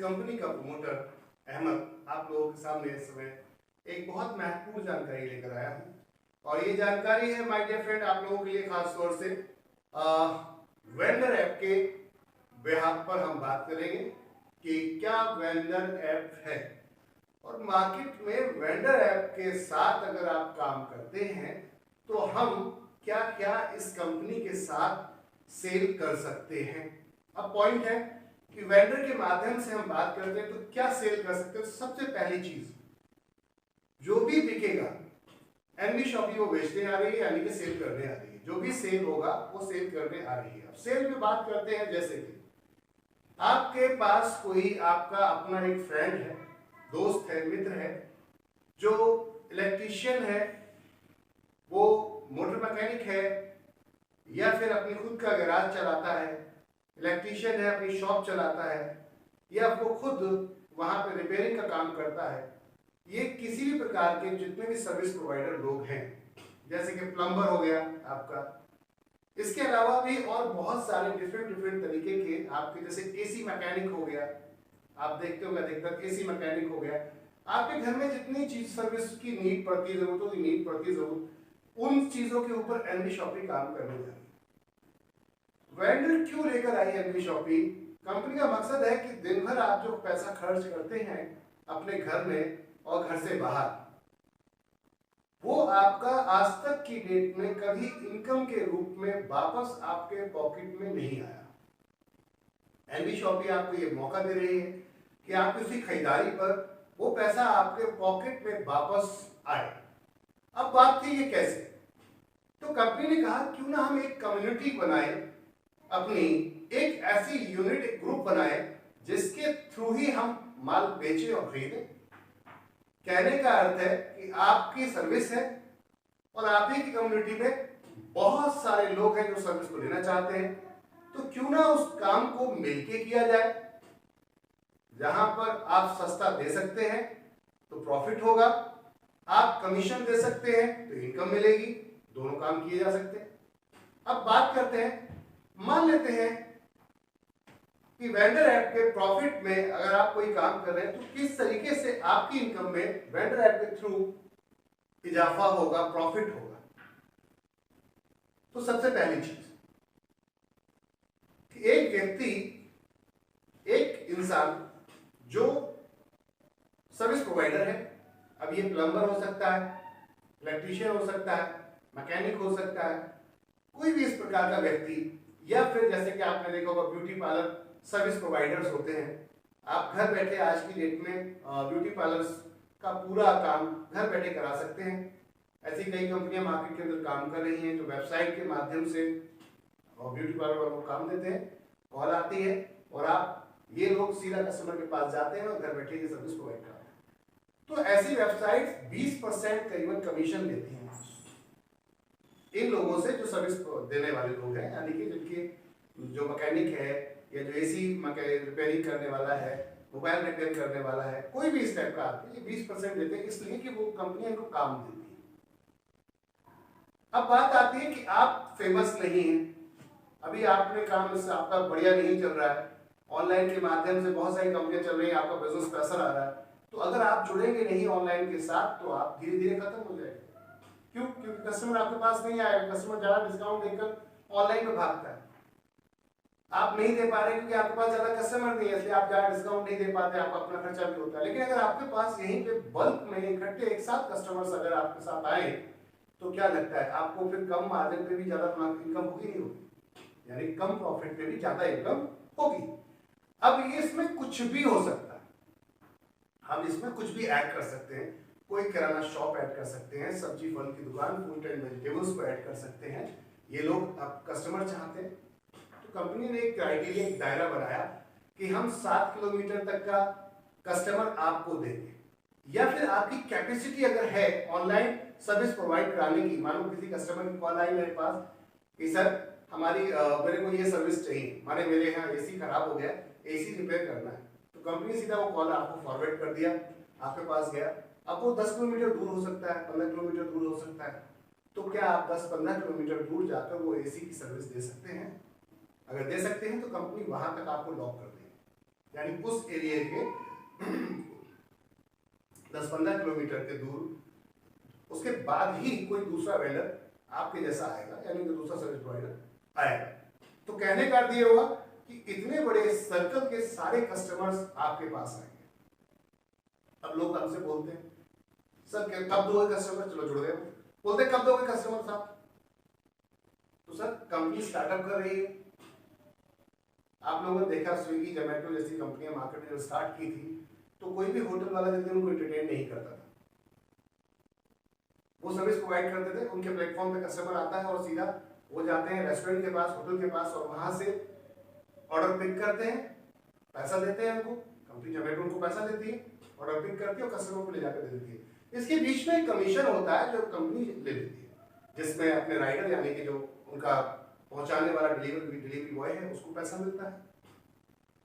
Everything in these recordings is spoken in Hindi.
कंपनी का प्रमोटर अहमद आप लोगों के सामने इस समय एक बहुत महत्वपूर्ण जानकारी लेकर आया हूँ और ये जानकारी है माय डियर फ्रेंड आप लोगों के लिए खास तौर से वेंडर ऐप के बेहाफ पर हम बात करेंगे कि क्या वेंडर ऐप है और मार्केट में वेंडर ऐप के साथ अगर आप काम करते हैं तो हम क्या क्या इस कंपनी के साथ सेल कर सकते हैं। अब पॉइंट है कि वेंडर के माध्यम से हम बात करते हैं तो क्या सेल कर सकते हैं। सबसे पहली चीज जो भी बिकेगा एनवी शॉपी वो बेचने आ रही है यानी कि सेल करने आ रही है। जो भी सेल होगा वो सेल करने आ रही है। अब सेल में बात करते हैं जैसे कि आपके पास कोई आपका अपना एक फ्रेंड है, दोस्त है, मित्र है जो इलेक्ट्रीशियन है, वो मोटर मैकेनिक है या फिर अपनी खुद का गैराज चलाता है, इलेक्ट्रीशियन है, अपनी शॉप चलाता है या वो खुद वहां पे रिपेयरिंग का काम करता है। ये किसी भी प्रकार के जितने भी सर्विस प्रोवाइडर लोग हैं जैसे कि प्लम्बर हो गया आपका, इसके अलावा भी और बहुत सारे डिफरेंट तरीके के आपके जैसे एसी मैकेनिक हो गया, आप देखते हो अधिकतर एसी मैकेनिक हो गया। आपके घर में जितनी चीज सर्विस की नीड पड़ती है, जरूरतों की नीड पड़ती है, जरूरत उन चीजों के ऊपर एनवी शॉपी काम करने जा रही है। वेंडर क्यों लेकर आई एनवी शॉपी? कंपनी का मकसद है कि दिन भर आप जो पैसा खर्च करते हैं अपने घर में और घर से बाहर, वो आपका आज तक की डेट में कभी इनकम के रूप में वापस आपके पॉकेट में नहीं आया। एनवी शॉपी आपको ये मौका दे रही है कि आपकी उसी खरीदारी पर वो पैसा आपके पॉकेट में वापस आए। अब बात थी ये कैसे, तो कंपनी ने कहा क्यों ना हम एक कम्युनिटी बनाए, अपनी एक ऐसी यूनिट, एक ग्रुप बनाए जिसके थ्रू ही हम माल बेचे और खरीदे। कहने का अर्थ है कि आपकी सर्विस है और आप ही की कम्युनिटी में बहुत सारे लोग हैं जो सर्विस को लेना चाहते हैं, तो क्यों ना उस काम को मिलके किया जाए। जहां पर आप सस्ता दे सकते हैं तो प्रॉफिट होगा, आप कमीशन दे सकते हैं तो इनकम मिलेगी, दोनों काम किए जा सकते हैं। अब बात करते हैं, मान लेते हैं कि वेंडर ऐप के प्रॉफिट में अगर आप कोई काम कर रहे हैं तो किस तरीके से आपकी इनकम में वेंडर ऐप के थ्रू इजाफा होगा, प्रॉफिट होगा। तो सबसे पहली चीज कि एक व्यक्ति, एक इंसान जो सर्विस प्रोवाइडर है, अब ये प्लम्बर हो सकता है, इलेक्ट्रीशियन हो सकता है, मैकेनिक हो सकता है, कोई भी इस प्रकार का व्यक्ति, या फिर जैसे कि आपने देखा होगा ब्यूटी पार्लर सर्विस प्रोवाइडर्स होते हैं। आप घर बैठे आज की डेट में ब्यूटी पार्लर्स का पूरा काम घर बैठे करा सकते हैं। ऐसी कई कंपनियां मार्केट के अंदर काम कर रही हैं जो वेबसाइट के माध्यम से ब्यूटी पार्लर वालों को काम देते हैं। कॉल आती है और आप ये लोग सीधा कस्टमर के पास जाते हैं और घर बैठे ये सर्विस प्रोवाइड करते हैं। तो ऐसी वेबसाइट 20% करीबन कमीशन देती हैं इन लोगों से जो सर्विस देने वाले लोग हैं, यानी कि जिनके जो मैकेनिक है या जो एसी रिपेयरिंग करने वाला है, मोबाइल रिपेयर करने वाला है, कोई भी इस टाइप का आदमी 20% देते हैं, इसलिए कि वो कंपनी इनको काम देती है। अब बात आती है कि आप फेमस नहीं हैं, अभी आपने काम इससे आपका बढ़िया नहीं चल रहा है, ऑनलाइन के माध्यम से बहुत सारी कंपनियां चल रही हैं, आपका बिजनेस प्रेशर आ रहा है, तो अगर आप जुड़ेंगे नहीं ऑनलाइन के साथ तो आप धीरे धीरे खत्म हो जाएंगे। क्यों? क्योंकि कस्टमर आपके पास नहीं आएगा, कस्टमर ज्यादा डिस्काउंट देकर ऑनलाइन में भागता है। आप नहीं दे पा रहे क्योंकि आपके पास ज्यादा कस्टमर नहीं है, इसलिए आप ज्यादा डिस्काउंट नहीं दे पाते, आपका अपना खर्चा भी होता है। लेकिन अगर आपके पास यहीं पे बल्क में इकट्ठे एक साथ कस्टमर्स अगर आपके साथ आए तो क्या लगता है आपको फिर कम मार्जिन पे भी ज्यादा इनकम होगी नहीं होगी, यानी कम प्रॉफिट पे भी ज्यादा इनकम होगी। अब ये इसमें कुछ भी हो सकता है, हम इसमें कुछ भी ऐड कर सकते हैं। कोई किराना शॉप ऐड कर सकते हैं, सब्जी फल की दुकान, फ्रूट एंड वेजिटेबल्स को ऐड कर सकते हैं। ये लोग अब कस्टमर चाहते हैं तो कंपनी ने एक क्राइटेरिया, एक दायरा बनाया कि हम 7 किलोमीटर तक का कस्टमर आपको देंगे, या फिर आपकी कैपेसिटी अगर है ऑनलाइन सर्विस प्रोवाइड कराने की। मानो किसी कस्टमर की कॉल आई मेरे पास कि सर हमारी मेरे को ये सर्विस चाहिए, माने मेरे यहाँ एसी खराब हो गया, एसी रिपेयर करना है, तो कंपनी सीधा वो कॉल आपको फॉरवर्ड कर दिया, आपके पास गया। अब वो 10 किलोमीटर दूर हो सकता है, 15 किलोमीटर दूर हो सकता है, तो क्या आप 10-15 किलोमीटर दूर जाकर वो एसी की सर्विस दे सकते हैं? अगर दे सकते हैं तो कंपनी वहां तक आपको लॉक कर देगी। यानी उस एरिया के 10-15 किलोमीटर के दूर, उसके बाद ही कोई दूसरा वेंडर आपके जैसा आएगा, यानी कोई दूसरा सर्विस प्रोवाइडर आएगा। तो कहने का अर्थ ये होगा कि इतने बड़े सर्कल के सारे कस्टमर्स आपके पास आएंगे। अब लोग हमसे बोलते हैं सर कब दोगे कस्टमर, चलो जुड़ गए, बोलते कब दोगे कस्टमर साहब, तो सर कंपनी स्टार्टअप कर रही है। आप लोगों ने देखा स्विगी जोमेटो जैसी कंपनियां मार्केट में जब स्टार्ट की थी तो कोई भी होटल वाला जल्दी उनको एंटरटेन नहीं करता था। वो सर्विस प्रोवाइड करते थे, उनके प्लेटफॉर्म पे कस्टमर आता है और सीधा वो जाते हैं रेस्टोरेंट के पास, होटल के पास, और वहां से ऑर्डर पिक करते हैं, पैसा देते हैं उनको, कंपनी जोमेटो उनको पैसा देती है, ऑर्डर पिक करती है और कस्टमर को ले जाकर दे देती है। इसके बीच में एक कमीशन होता है जो कंपनी ले लेती है, जिसमें अपने राइडर यानी कि जो उनका पहुंचाने वाला डिलीवरी बॉय है उसको पैसा मिलता है,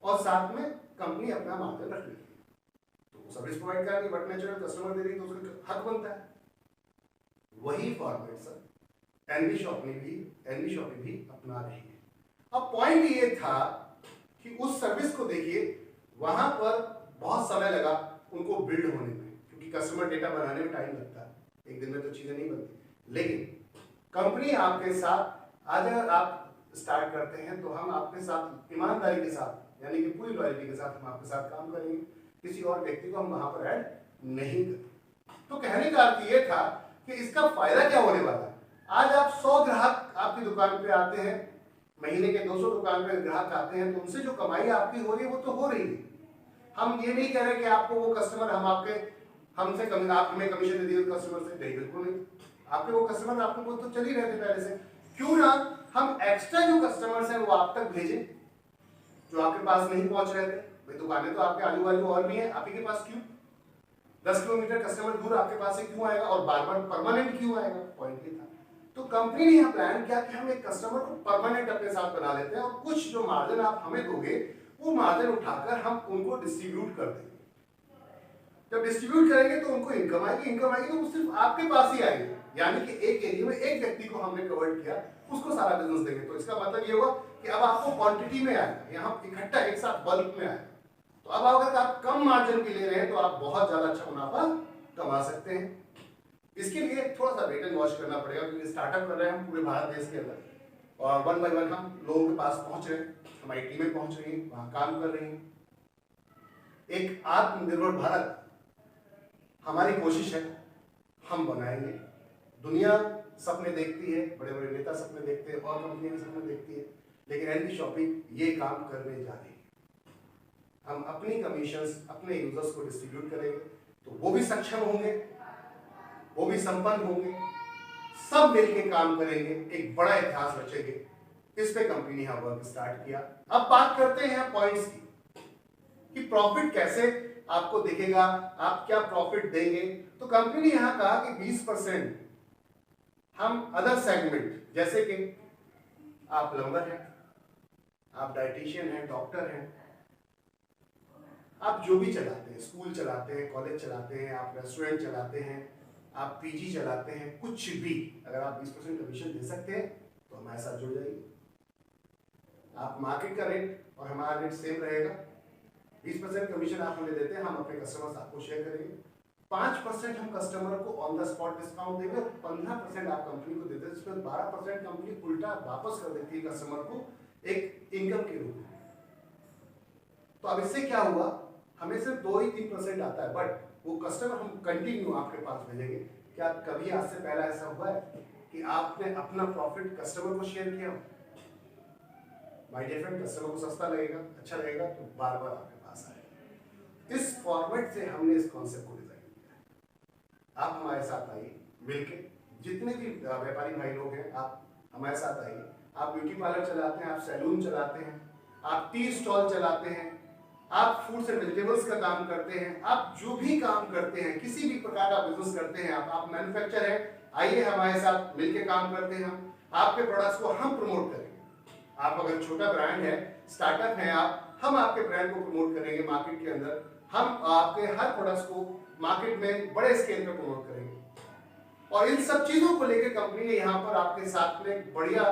और साथ में कंपनी अपना मार्जिन रख लेती है। तो सर्विस प्रोवाइड कर रही है, बट नेचुरल कस्टमर दे रही है तो उसका हक बनता है। वही फॉर्मेट सर एनवी शॉपी भी अपना रही है। अब पॉइंट ये था कि उस सर्विस को देखिए, वहां पर बहुत समय लगा उनको बिल्ड होने में, क्योंकि कस्टमर डेटा बनाने में टाइम लगता है, एक दिन में तो चीजें नहीं बनती। लेकिन कंपनी आपके साथ आज अगर आप स्टार्ट करते हैं तो हम आपके साथ ईमानदारी के साथ, यानी कि पूरी लॉयल्टी के साथ हम आपके साथ काम करेंगे, किसी और व्यक्ति को हम वहां पर ऐड नहीं करते। तो कहने का अर्थ ये था कि इसका फायदा क्या होने वाला है। आज आप 100 ग्राहक आपकी दुकान पे आते हैं, महीने के 200 दुकान पे ग्राहक आते हैं, तो उनसे जो कमाई आपकी हो रही है वो तो हो रही है। हम ये नहीं कह रहे कि आपको वो कस्टमर हमसे आप हमें कमीशन दे दिए कस्टमर से, नहीं, बिल्कुल नहीं। आपके वो कस्टमर आपके वो तो चल ही रहे थे पहले से, क्यों ना हम एक्स्ट्रा जो कस्टमर्स हैं वो आप तक भेजें जो आपके पास नहीं पहुंच रहे थे। भाई दुकानें तो आपके आजू बाजू और भी हैं, आप ही के पास क्यों 10 किलोमीटर कस्टमर दूर आपके पास से क्यों आएगा और बार बार परमानेंट क्यों आएगा, पॉइंट ये था। तो कंपनी ने यह प्लान किया कि हम एक कस्टमर को परमानेंट अपने साथ बना लेते हैं, और कुछ जो मार्जिन आप हमें दोगे वो मार्जिन उठाकर हम उनको डिस्ट्रीब्यूट कर देंगे। जब डिस्ट्रीब्यूट करेंगे तो उनको इनकम आएगी तो वो सिर्फ आपके पास ही आएगी, यानी कि एक एरिया में एक व्यक्ति को हमने कवर किया, उसको सारा बिजनेस देंगे। तो इसका मतलब ये होगा कि अब आपको क्वांटिटी में आएगा, यहाँ इकट्ठा एक साथ बल्क में आएगा। तो अब अगर आप कम मार्जिन के ले रहे हैं तो आप बहुत ज्यादा अच्छा मुनाफा कमा सकते हैं। इसके लिए थोड़ा सा वेट एंड वॉच करना पड़ेगा, क्योंकि स्टार्टअप कर रहे हैं हम पूरे भारत देश के अंदर, और 1 बाय 1 हम लोगों के पास पहुंच रहे हैं, हमारी टीमें पहुंच रही हैं, वहां काम कर रही हैं। एक आत्मनिर्भर भारत हमारी कोशिश है, हम बनाएंगे। दुनिया सपने देखती है, बड़े बड़े नेता सपने देखते हैं और कंपनियां सपने देखती है, लेकिन एनवी शॉपिंग ये काम करने जा रही है। हम अपनी कमीशंस अपने यूजर्स को डिस्ट्रीब्यूट करेंगे, तो वो भी सक्षम होंगे, वो भी संपन्न होंगे, सब मिलकर काम करेंगे, एक बड़ा इतिहास रचेंगे। इस पे कंपनी ने यहाँ वर्क स्टार्ट किया। अब बात करते हैं पॉइंट्स की कि प्रॉफिट कैसे आपको दिखेगा, आप क्या प्रॉफिट देंगे। तो कंपनी ने यहां कहा कि 20% हम अदर सेगमेंट, जैसे कि आप प्लम्बर हैं, आप डाइटिशियन हैं, डॉक्टर हैं, आप जो भी चलाते हैं, स्कूल चलाते हैं, कॉलेज चलाते हैं, आप रेस्टोरेंट चलाते हैं, आप पीजी चलाते हैं, कुछ भी, अगर आप 20% कमीशन दे सकते हैं तो हमारे साथ जुड़ जाइए। आप मार्केट का रेट और हमारा रेट सेम रहेगा। 20% कमीशन आप हमें देते हैं, हम अपने कस्टमर्स आपको शेयर करेंगे। 5% हम कस्टमर को ऑन द स्पॉट डिस्काउंट देंगे, 15% आप कंपनी को देते हैं, जिसमें 12% कंपनी उल्टा वापस कर देती है कस्टमर को एक इनकम के रूप में। तो अब इससे क्या हुआ, हमें सिर्फ 2 ही 3% आता है, बट वो कस्टमर हम कंटिन्यू आपके पास भेजेंगे। क्या कभी आज से पहले ऐसा हुआ है कि आपने अपना प्रॉफिट कस्टमर को शेयर किया? माय डियर फ्रेंड, कस्टमर को सस्ता लगेगा, अच्छा लगेगा तो बार बार आपके पास आएगा। इस फॉर्मेट से हमने इस कॉन्सेप्ट को डिजाइन किया है। आप हमारे साथ आइए, मिलके जितने भी व्यापारी भाई लोग हैं, आप हमारे साथ आइए। आप ब्यूटी पार्लर चलाते हैं, आप सैलून चलाते हैं, आप टी स्टॉल चलाते हैं, आप फ्रूट्स एंड वेजिटेबल्स का काम करते हैं, आप जो भी काम करते हैं, किसी भी प्रकार का बिजनेस करते हैं, आप मैन्युफैक्चर है, आइए हमारे साथ मिलके काम करते हैं। हम आपके प्रोडक्ट्स को हम प्रमोट करेंगे। आप अगर छोटा ब्रांड है, स्टार्टअप है आप, हम आपके ब्रांड को प्रमोट करेंगे मार्केट के अंदर। हम आपके हर प्रोडक्ट्स को मार्केट में बड़े स्केल पे प्रमोट करेंगे। और इन सब चीजों को लेकर कंपनी ने यहाँ पर आपके साथ में बढ़िया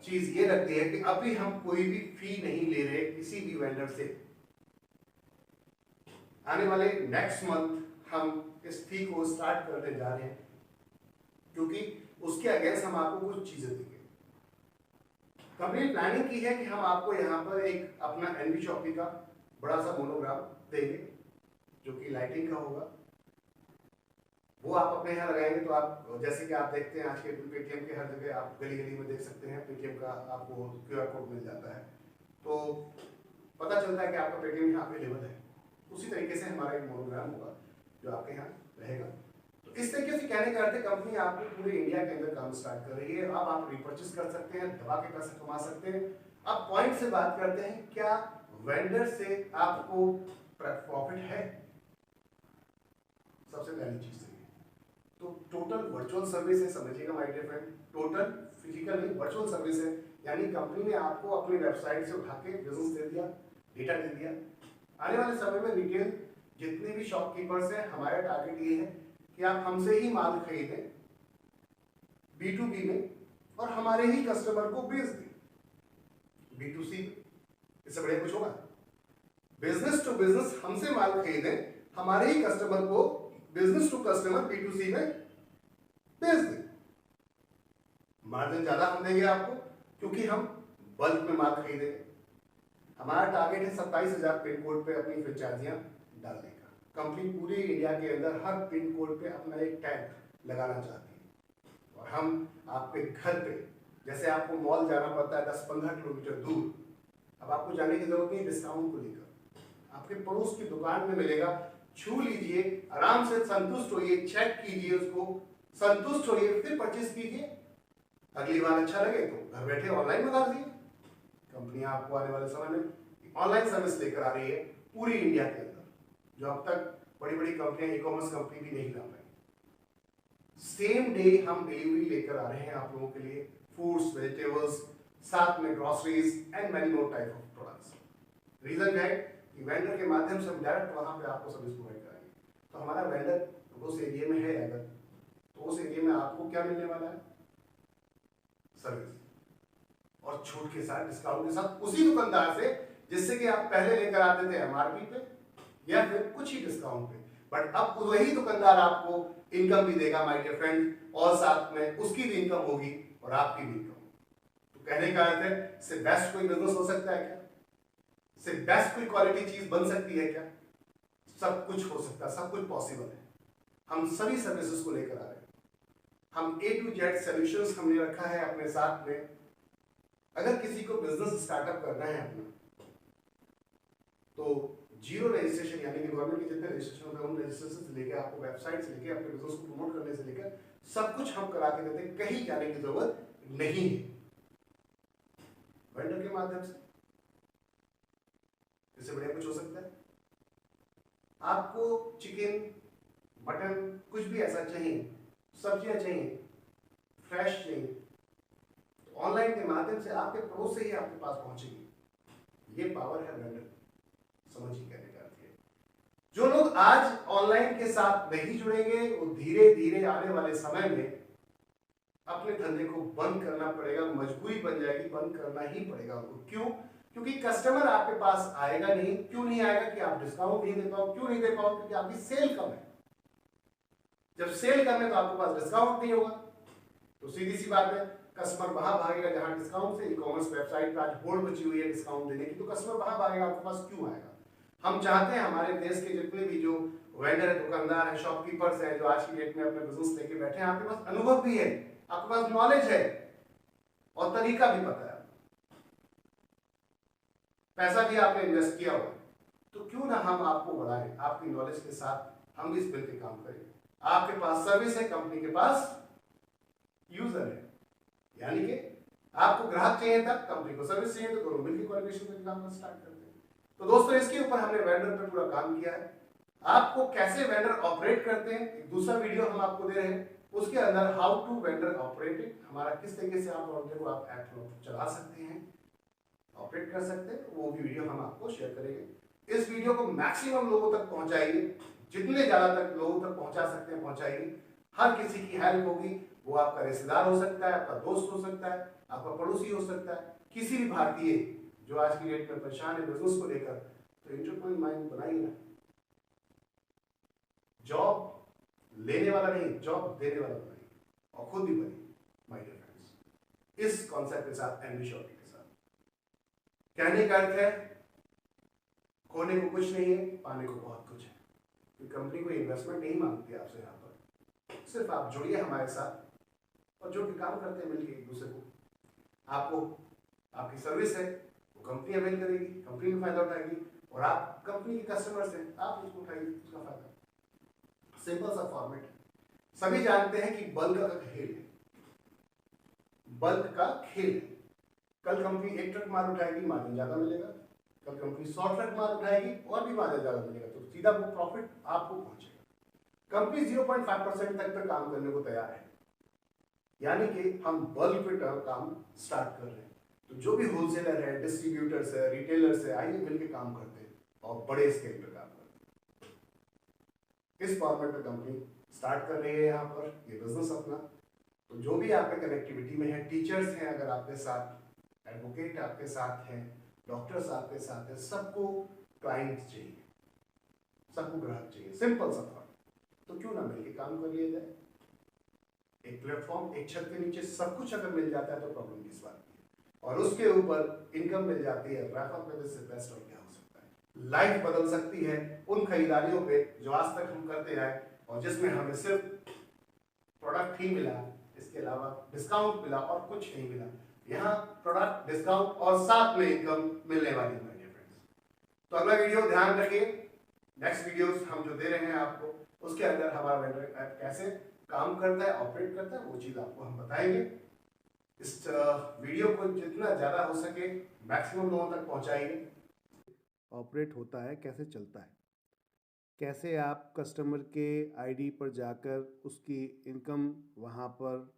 चीज ये रखती है कि अभी हम कोई भी फी नहीं ले रहे किसी भी वेंडर से। आने वाले नेक्स्ट मंथ हम इस फी को स्टार्ट करने जा रहे हैं, क्योंकि उसके अगेंस्ट हम आपको कुछ चीजें देंगे। कंपनी प्लानिंग की है कि हम आपको यहाँ पर एक अपना एनवी शॉपी का बड़ा सा मोनोग्राम देंगे, जो कि लाइटिंग का होगा। वो आप अपने यहाँ लगाएंगे तो आप, जैसे कि आप देखते हैं आज के पेटीएम के हर जगह आप गली गली में देख सकते हैं पेटीएम का आपको क्यूआर कोड मिल जाता है, तो पता चलता है कि आपका पेटीएम यहाँ अवेलेबल है। उसी तरीके से हमारा एक मोनोग्राम होगा जो आपके यहाँ रहेगा। तो इस तरीके से कहने का अर्थ है कंपनी आपको पूरे इंडिया के अंदर काम स्टार्ट कर रही है। अब आप रिपर्चेस कर सकते हैं, दबा के पैसे कमा सकते हैं। अब पॉइंट से बात करते हैं, क्या वेंडर से आपको प्रॉफिट है? सबसे पहली चीज तो टोटल वर्चुअल सर्विस है, समझिएगा my dear friend. Total physical नहीं, वर्चुअल सर्विस है, यानी कंपनी ने आपको अपनी वेबसाइट से उठा के बिजनेस दे दिया, डेटा दे दिया। आने वाले समय में रिटेल जितने भी शॉपकीपर्स हैं, हमारा टारगेट ये है कि आप हमसे ही माल खरीदें B2B में और हमारे ही कस्टमर को बेच दें B2C। इससे बढ़िया कुछ होगा? बिजनेस टू बिजनेस हमसे माल खरीदें, हमारे ही कस्टमर को बिजनेस टू कस्टमर B2C में बेच दें। मार्जिन ज्यादा हम देंगे आपको, क्योंकि हम बल्क में माल खरीदेंगे। हमारा टारगेट है 27,000 पिन कोड पे अपनी फ्रेंचाइजियां डालने का। कंपनी पूरे इंडिया के अंदर हर पिन कोड पे अपना एक टैग लगाना चाहती है, और हम आपके घर पे, जैसे आपको मॉल जाना पड़ता है 10-15 किलोमीटर दूर, अब आपको जाने की जरूरत नहीं डिस्काउंट को लेकर, आपके पड़ोस की दुकान में मिलेगा। छू लीजिए, आराम से संतुष्ट होइए, चेक कीजिए उसको, संतुष्ट होइए, फिर परचेज कीजिए। अगली बार अच्छा लगे तो घर बैठे ऑनलाइन मंगा दीजिए। कंपनी आपको आने वाले समय में ऑनलाइन सर्विस लेकर आ रही है पूरी इंडिया के अंदर, जो अब तक बड़ी बड़ी कंपनियां, ई कॉमर्स कंपनी भी नहीं ला पाई। सेम डे हम डिलीवरी लेकर आ रहे हैं आप लोगों के लिए, फूड्स, वेजिटेबल्स, साथ में groceries and many more type of products. Reason क्या है कि वेंडर के माध्यम से हम डायरेक्ट वहां पे आपको सर्विस प्रोवाइड कराएंगे। तो हमारा वेंडर उस एरिया में है अगर, तो उस एरिया में आपको क्या मिलने वाला है? सर्विस, और छूट के साथ, डिस्काउंट के साथ, उसी दुकानदार से जिससे कि आप पहले लेकर आते थे MRP पे या फिर कुछ ही डिस्काउंट पे, बट अब वही दुकानदार आपको इनकम भी देगा माय डियर फ्रेंड, और साथ में उसकी भी इनकम होगी और आपकी भी इनकम। तो कहने का अर्थ है, इससे बेस्ट कोई बिजनेस हो सकता है क्या? इससे बेस्ट कोई क्वालिटी चीज बन सकती है क्या? सब कुछ हो सकता है, सब कुछ पॉसिबल है। हम सभी सर्विसेज को लेकर आ रहे हैं। हम A to Z सॉल्यूशंस हमने रखा है अपने साथ में। अगर किसी को बिजनेस स्टार्टअप करना है अपना, तो जीरो रजिस्ट्रेशन, यानी कि गवर्नमेंट के जितने रजिस्ट्रेशन होते हैं उन रजिस्ट्रेशन से लेकर, आपको वेबसाइट से लेकर, अपने बिजनेस को प्रमोट करने से लेकर सब कुछ हम करा के देते हैं। कहीं जाने की जरूरत नहीं है, वेंडर के माध्यम से। इससे बढ़िया कुछ हो सकता है? आपको चिकन, मटन, कुछ भी ऐसा चाहिए, सब्जियां चाहिए, फ्रेश चाहिए, ऑनलाइन के माध्यम से आपके पड़ोस से ही आपके पास पहुंचेगी। ये पावर है वेंडर, समझिए कहने का अर्थ है। जो लोग आज ऑनलाइन के साथ नहीं जुड़ेंगे, वो धीरे धीरे आने वाले समय में अपने धंधे को बंद करना पड़ेगा, मजबूरी बन जाएगी, बंद करना ही पड़ेगा उनको। क्यों? क्योंकि कस्टमर आपके पास आएगा नहीं। क्यों नहीं आएगा? कि आप डिस्काउंट नहीं दे पाओ। क्यों नहीं दे पाओ? क्योंकि आपकी सेल कम है। जब सेल कम है तो आपके पास डिस्काउंट नहीं होगा, तो सीधी सी बात है, कस्टमर वहां भागेगा जहां डिस्काउंट से। ई कॉमर्स वेबसाइट पर आज होड़ मची हुई है डिस्काउंट देने की, तो कस्टमर वहां भागेगा, आपके पास क्यों आएगा? हम चाहते हैं हमारे देश के जितने भी जो वेंडर है, दुकानदार है, शॉपकीपर्स हैं, जो आज की डेट में अपने बिजनेस लेके बैठे हैं, आपके पास अनुभव भी है, आपके पास नॉलेज है और तरीका भी पता है, पैसा भी आपने इन्वेस्ट किया हुआ, तो क्यों ना हम आपको बढ़ाएं, आपकी नॉलेज के साथ हम इस मिलकर काम करें। आपके पास सर्विस है, कंपनी के पास यूजर है, यानी कि आपको ग्राहक चाहिए था, कंपनी को सर्विस चाहिए, तो दोनों मिलकर कोलैबोरेशन में काम स्टार्ट करते हैं। तो दोस्तों, इसके ऊपर हमने वेंडर पे पूरा काम किया है। आपको कैसे वेंडर ऑपरेट करते हैं, एक दूसरा वीडियो हम आपको दे रहे हैं, उसके अंदर हाउ टू वेंडर ऑपरेट, हमारा किस तरीके से आप वेंडर को आप ऐप चला सकते हैं, ऑपरेट कर सकते हैं, वो भी वीडियो हम आपको शेयर करेंगे। इस वीडियो को मैक्सिमम लोगों तक पहुंचाइए, जितने ज्यादा तक लोगों तक पहुंचा सकते हैं पहुंचाइए। हर किसी की हेल्प होगी, वो आपका रिश्तेदार हो सकता है, आपका दोस्त हो सकता है, आपका पड़ोसी हो सकता है, किसी भी भारतीय जो आज की डेट में परेशान है बिजनेस को लेकर, तो एंटरप्रेन्योर माइंड बनाइए ना। जॉब लेने वाला नहीं, जॉब देने वाला बनाइए और खुद भी बनिए माय डियर फ्रेंड्स, इस कॉन्सेप्ट के साथ, एनवी शॉपी के साथ। कहने का अर्थ है खोने को कुछ नहीं है, पाने को बहुत कुछ है। कंपनी कोई इन्वेस्टमेंट नहीं मांगती आपसे, यहाँ पर सिर्फ आप जुड़िए हमारे साथ और जो भी काम करते हैं मिलकर एक दूसरे को, आपको आपकी सर्विस है वो कंपनी अवेल करेगी, कंपनी में फायदा उठाएगी और आप कंपनी के कस्टमर्स हैं, आप उसको उठाइए उसका फायदा। सिंपल सा फॉर्मेट है। सभी जानते हैं कि बल्क का खेल है, बल्क का खेल है। कल कंपनी एक ट्रक माल उठाएगी, मार्जिन ज्यादा मिलेगा, कल कंपनी 100 ट्रक माल उठाएगी और भी मार्जिन ज्यादा मिलेगा, तो सीधा वो प्रॉफिट आपको पहुंचेगा। कंपनी 0.5% तक पे काम करने को तैयार है, यानी कि हम बल्क पे काम स्टार्ट कर रहे हैं। तो जो भी होलसेलर है, डिस्ट्रीब्यूटर्स है, रिटेलर्स है, आइए मिलकर काम करते हैं और बड़े स्केल पे काम करते हैं। इस फॉर्मेट पे कंपनी स्टार्ट कर रही है यहाँ पर ये बिजनेस अपना। तो जो भी आपके कनेक्टिविटी में है, टीचर्स हैं अगर आपके साथ, एडवोकेट आपके साथ हैं, डॉक्टर्स आपके साथ हैं, सबको क्लाइंट चाहिए, सबको ग्राहक चाहिए, सिंपल सा था। तो क्यों ना मिलकर काम कर लिया जाए। एक प्लेटफॉर्म, एक छत के नीचे सब कुछ अगर मिल जाता है तो प्रॉब्लम किस बात की है, और उसके ऊपर इनकम मिल जाती है, रैप अप में से बेस्ट और क्या हो सकता है। लाइफ बदल सकती है उन खरीदारियों पे जो आज तक हम करते आए और जिसमें हमें सिर्फ प्रोडक्ट ही मिला, इसके अलावा डिस्काउंट मिला और कुछ नहीं मिला। यहाँ प्रोडक्ट, डिस्काउंट और साथ में इनकम मिलने वाली है मेरे फ्रेंड्स। तो अगला वीडियो ध्यान रखिए, नेक्स्ट वीडियोस हम जो दे रहे हैं आपको, उसके अंदर हमारा वेंडर ऐप कैसे काम करता है, ऑपरेट करता है, वो चीज आपको हम बताएंगे। इस वीडियो को जितना ज्यादा हो सके मैक्सिमम लोगों तक पहुंचाइए। ऑपरेट होता है, कैसे चलता है, कैसे आप कस्टमर के आईडी पर जाकर उसकी इनकम वहाँ पर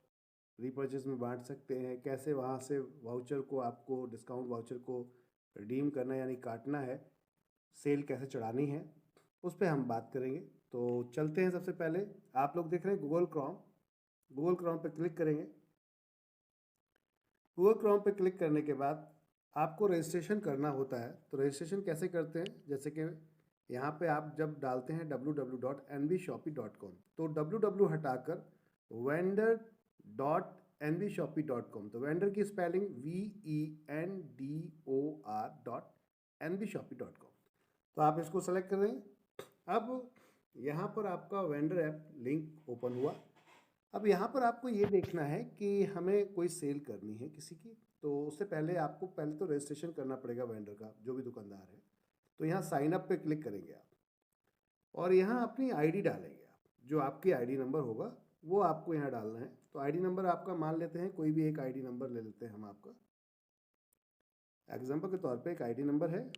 रीपर्चेज में बांट सकते हैं, कैसे वहाँ से वाउचर को, आपको डिस्काउंट वाउचर को रिडीम करना यानी काटना है, सेल कैसे चढ़ानी है, उस पर हम बात करेंगे। तो चलते हैं। सबसे पहले आप लोग देख रहे हैं गूगल क्रोम, गूगल क्रोम पे क्लिक करेंगे। गूगल क्रोम पे क्लिक करने के बाद आपको रजिस्ट्रेशन करना होता है। तो रजिस्ट्रेशन कैसे करते हैं, जैसे कि यहाँ पे आप जब डालते हैं www.nvshopee.com, तो www हटाकर vendor.nvshopee.com, तो वेंडर की स्पेलिंग vendor.nvshopee.com, तो आप इसको सेलेक्ट कर रहे हैं। अब यहाँ पर आपका वेंडर ऐप लिंक ओपन हुआ। अब यहाँ पर आपको ये देखना है कि हमें कोई सेल करनी है किसी की, तो उससे पहले आपको पहले तो रजिस्ट्रेशन करना पड़ेगा वेंडर का, जो भी दुकानदार है। तो यहाँ साइन अप पे क्लिक करेंगे आप और यहाँ अपनी आईडी डालेंगे आप, जो आपकी आईडी नंबर होगा वो आपको यहाँ डालना है। तो आईडी नंबर आपका मान लेते हैं, कोई भी एक आईडी नंबर ले लेते हैं हम आपका, एग्जाम्पल के तौर पे एक आईडी नंबर है,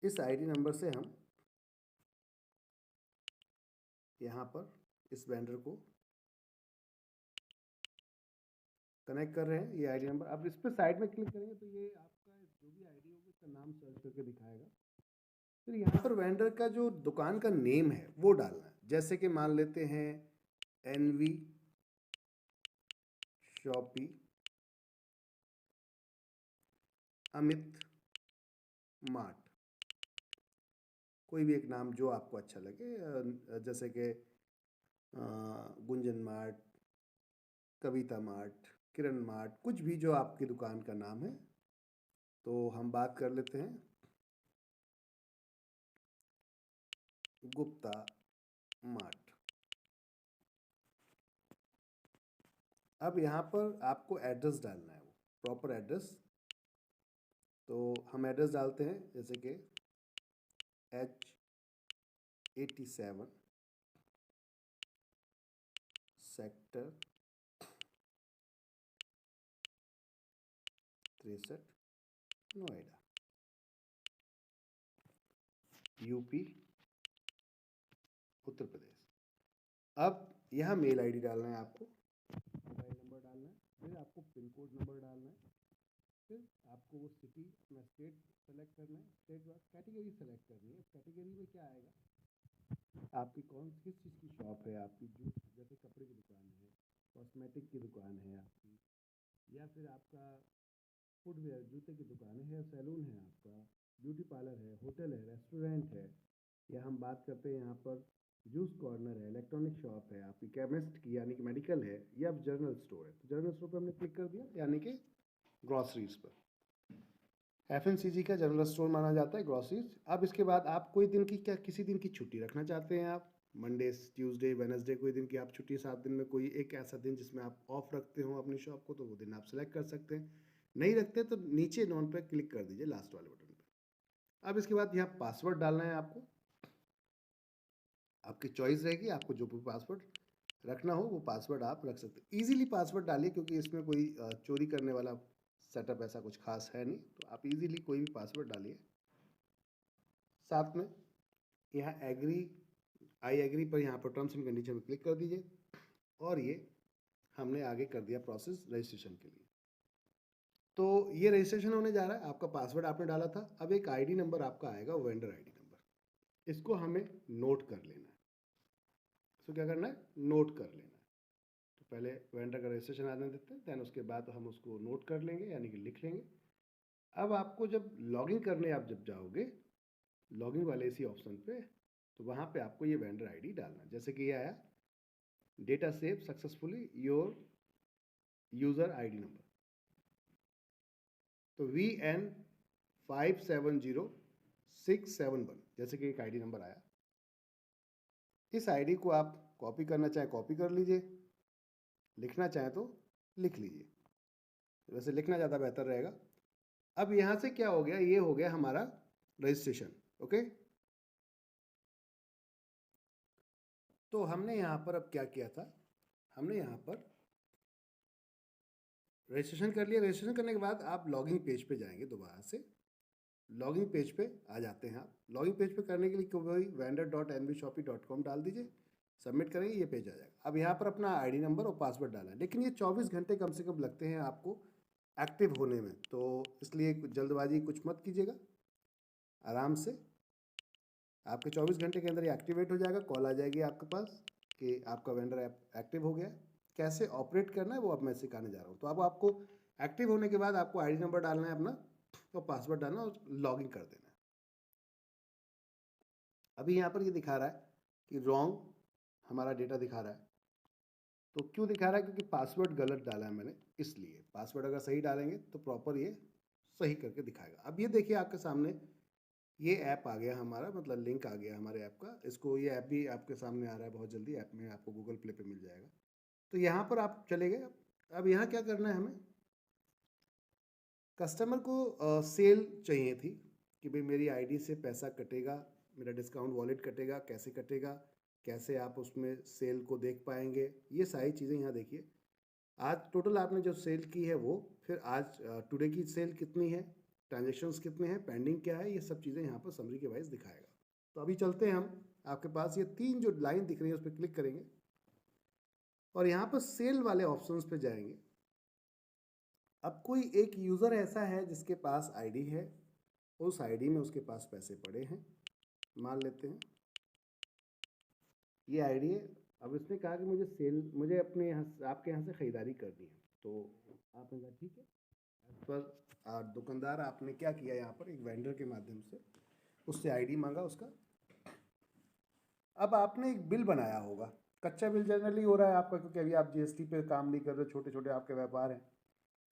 इस आईडी नंबर से हम यहाँ पर इस वेंडर को कनेक्ट कर रहे हैं, ये आईडी नंबर। अब इस पर साइड में क्लिक करेंगे तो ये आपका जो भी आईडी होगी उसका नाम सर्च करके दिखाएगा। फिर यहाँ पर वेंडर का जो दुकान का नेम है वो डालना है, जैसे कि मान लेते हैं एनवी शॉपी अमित मार्ट, कोई भी एक नाम जो आपको अच्छा लगे, जैसे कि गुंजन मार्ट, कविता मार्ट, किरण मार्ट, कुछ भी जो आपकी दुकान का नाम है। तो हम बात कर लेते हैं गुप्ता मार्ट। अब यहाँ पर आपको एड्रेस डालना है, वो प्रॉपर एड्रेस। तो हम एड्रेस डालते हैं, जैसे कि H87 sector 63 Noida, UP Uttar Pradesh. अब यहाँ मेल आईडी डालना है आपको, मोबाइल नंबर डालना है, फिर आपको पिन कोड नंबर डालना है, फिर आपको वो सिटी अपना स्टेट सेलेक्ट करना है, स्टेट बाद कैटेगरी सेलेक्ट करनी है। कैटेगरी में क्या आएगा, आपकी किस चीज़ की शॉप है, आपकी जूट जैसे कपड़े की दुकान है, कॉस्मेटिक की दुकान है आपकी, या फिर आपका फुटवेयर जूते की दुकान है, या सैलून है आपका, ब्यूटी पार्लर है, होटल है, रेस्टोरेंट है, या हम बात करते हैं यहाँ पर जूस कॉर्नर है, इलेक्ट्रॉनिक शॉप है, आपकी केमिस्ट की यानी कि मेडिकल है, या जनरल स्टोर है। तो जनरल स्टोर पर हमने क्लिक कर दिया, यानी कि ग्रॉसरीज पर। एफएमसीजी का जनरल स्टोर माना जाता है ग्रॉसरीज। अब इसके बाद आप कोई दिन की क्या किसी दिन की छुट्टी रखना चाहते हैं, आप मंडे, ट्यूसडे, वेनसडे, कोई दिन की आप छुट्टी, 7 दिन में कोई एक ऐसा दिन जिसमें आप ऑफ रखते हो अपनी शॉप को, तो वो दिन आप सेलेक्ट कर सकते हैं। नहीं रखते तो नीचे नॉन पे क्लिक कर दीजिए, लास्ट वाले बटन पर। अब इसके बाद यहाँ पासवर्ड डालना है आपको, आपकी चॉइस रहेगी, आपको जो भी पासवर्ड रखना हो वो पासवर्ड आप रख सकते हैं। ईजिली पासवर्ड डालिए, क्योंकि इसमें कोई चोरी करने वाला सेटअप ऐसा कुछ खास है नहीं, तो आप इजीली कोई भी पासवर्ड डालिए। साथ में यहाँ एग्री, आई एग्री पर यहाँ पर टर्म्स एंड कंडीशन में क्लिक कर दीजिए, और ये हमने आगे कर दिया प्रोसेस रजिस्ट्रेशन के लिए। तो ये रजिस्ट्रेशन होने जा रहा है, आपका पासवर्ड आपने डाला था। अब एक आईडी नंबर आपका आएगा, वेंडर आईडी नंबर, इसको हमें नोट कर लेना है। इसको क्या करना है, नोट कर लेना है। तो पहले वेंडर का रजिस्ट्रेशन आने देते हैं, दैन उसके बाद हम उसको नोट कर लेंगे, यानी कि लिख लेंगे। अब आपको जब लॉगिन करने आप जब जाओगे, लॉगिन वाले इसी ऑप्शन पे, तो वहाँ पे आपको ये वेंडर आईडी डालना है। जैसे कि ये आया, data save successfully your user ID number, तो VN570671, जैसे कि एक आईडी नंबर आया। इस आईडी को आप कॉपी करना चाहें कॉपी कर लीजिए, लिखना चाहें तो लिख लीजिए। वैसे लिखना ज़्यादा बेहतर रहेगा। अब यहाँ से क्या हो गया, ये हो गया हमारा रजिस्ट्रेशन। ओके, तो हमने यहाँ पर अब क्या किया था, हमने यहाँ पर रजिस्ट्रेशन कर लिया। रजिस्ट्रेशन करने के बाद आप लॉगिन पेज पे जाएंगे, दोबारा से लॉगिन पेज पे आ जाते हैं आप। लॉगिन पेज पे करने के लिए वही vendor.nbshopee.com डाल दीजिए, सबमिट करेंगे, ये पेज आ जाएगा। अब यहाँ पर अपना आईडी नंबर और पासवर्ड डाला है, लेकिन ये 24 घंटे कम से कम लगते हैं आपको एक्टिव होने में, तो इसलिए जल्दबाजी कुछ मत कीजिएगा, आराम से आपके 24 घंटे के अंदर ये एक्टिवेट हो जाएगा। कॉल आ जाएगी आपके पास कि आपका वेंडर ऐप एक्टिव हो गया। कैसे ऑपरेट करना है वो अब मैं सिखाने जा रहा हूँ। तो अब आपको एक्टिव होने के बाद आपको आईडी नंबर डालना है अपना, और पासवर्ड डालना और लॉगिन कर देना है। अभी यहाँ पर ये दिखा रहा है कि रॉन्ग हमारा डेटा दिखा रहा है। तो क्यों दिखा रहा है, क्योंकि पासवर्ड गलत डाला है मैंने, इसलिए। पासवर्ड अगर सही डालेंगे तो प्रॉपर ये सही करके दिखाएगा। अब ये देखिए आपके सामने ये ऐप आ गया हमारा, मतलब लिंक आ गया हमारे ऐप का। इसको, ये ऐप भी आपके सामने आ रहा है बहुत जल्दी, ऐप में आपको गूगल प्ले पे मिल जाएगा। तो यहाँ पर आप चले गए। अब यहाँ क्या करना है हमें, कस्टमर को सेल चाहिए थी कि भाई मेरी आईडी से पैसा कटेगा, मेरा डिस्काउंट वॉलेट कटेगा, कैसे कटेगा, कैसे आप उसमें सेल को देख पाएंगे, ये सारी चीज़ें यहाँ देखिए। आज टोटल आपने जो सेल की है वो, फिर आज टुडे की सेल कितनी है, ट्रांजेक्शन्स कितने हैं, पेंडिंग क्या है, ये सब चीज़ें यहाँ पर समरी के वाइज दिखाएगा। तो अभी चलते हैं हम, आपके पास ये 3 जो लाइन दिख रही है उस पर क्लिक करेंगे, और यहाँ पर सेल वाले ऑप्शंस पे जाएंगे। अब कोई एक यूज़र ऐसा है जिसके पास आईडी है, उस आईडी में उसके पास पैसे पड़े हैं, मान लेते हैं ये आईडी है। अब इसने कहा कि मुझे सेल, मुझे अपने यहाँ आपके यहाँ से ख़रीदारी करनी है। तो आपने कहा ठीक है। पर दुकानदार आपने क्या किया, यहाँ पर एक वेंडर के माध्यम से उससे आईडी मांगा उसका। अब आपने एक बिल बनाया होगा, कच्चा बिल जनरली हो रहा है आपका, क्योंकि अभी आप जीएसटी पे काम नहीं कर रहे, छोटे छोटे आपके व्यापार हैं,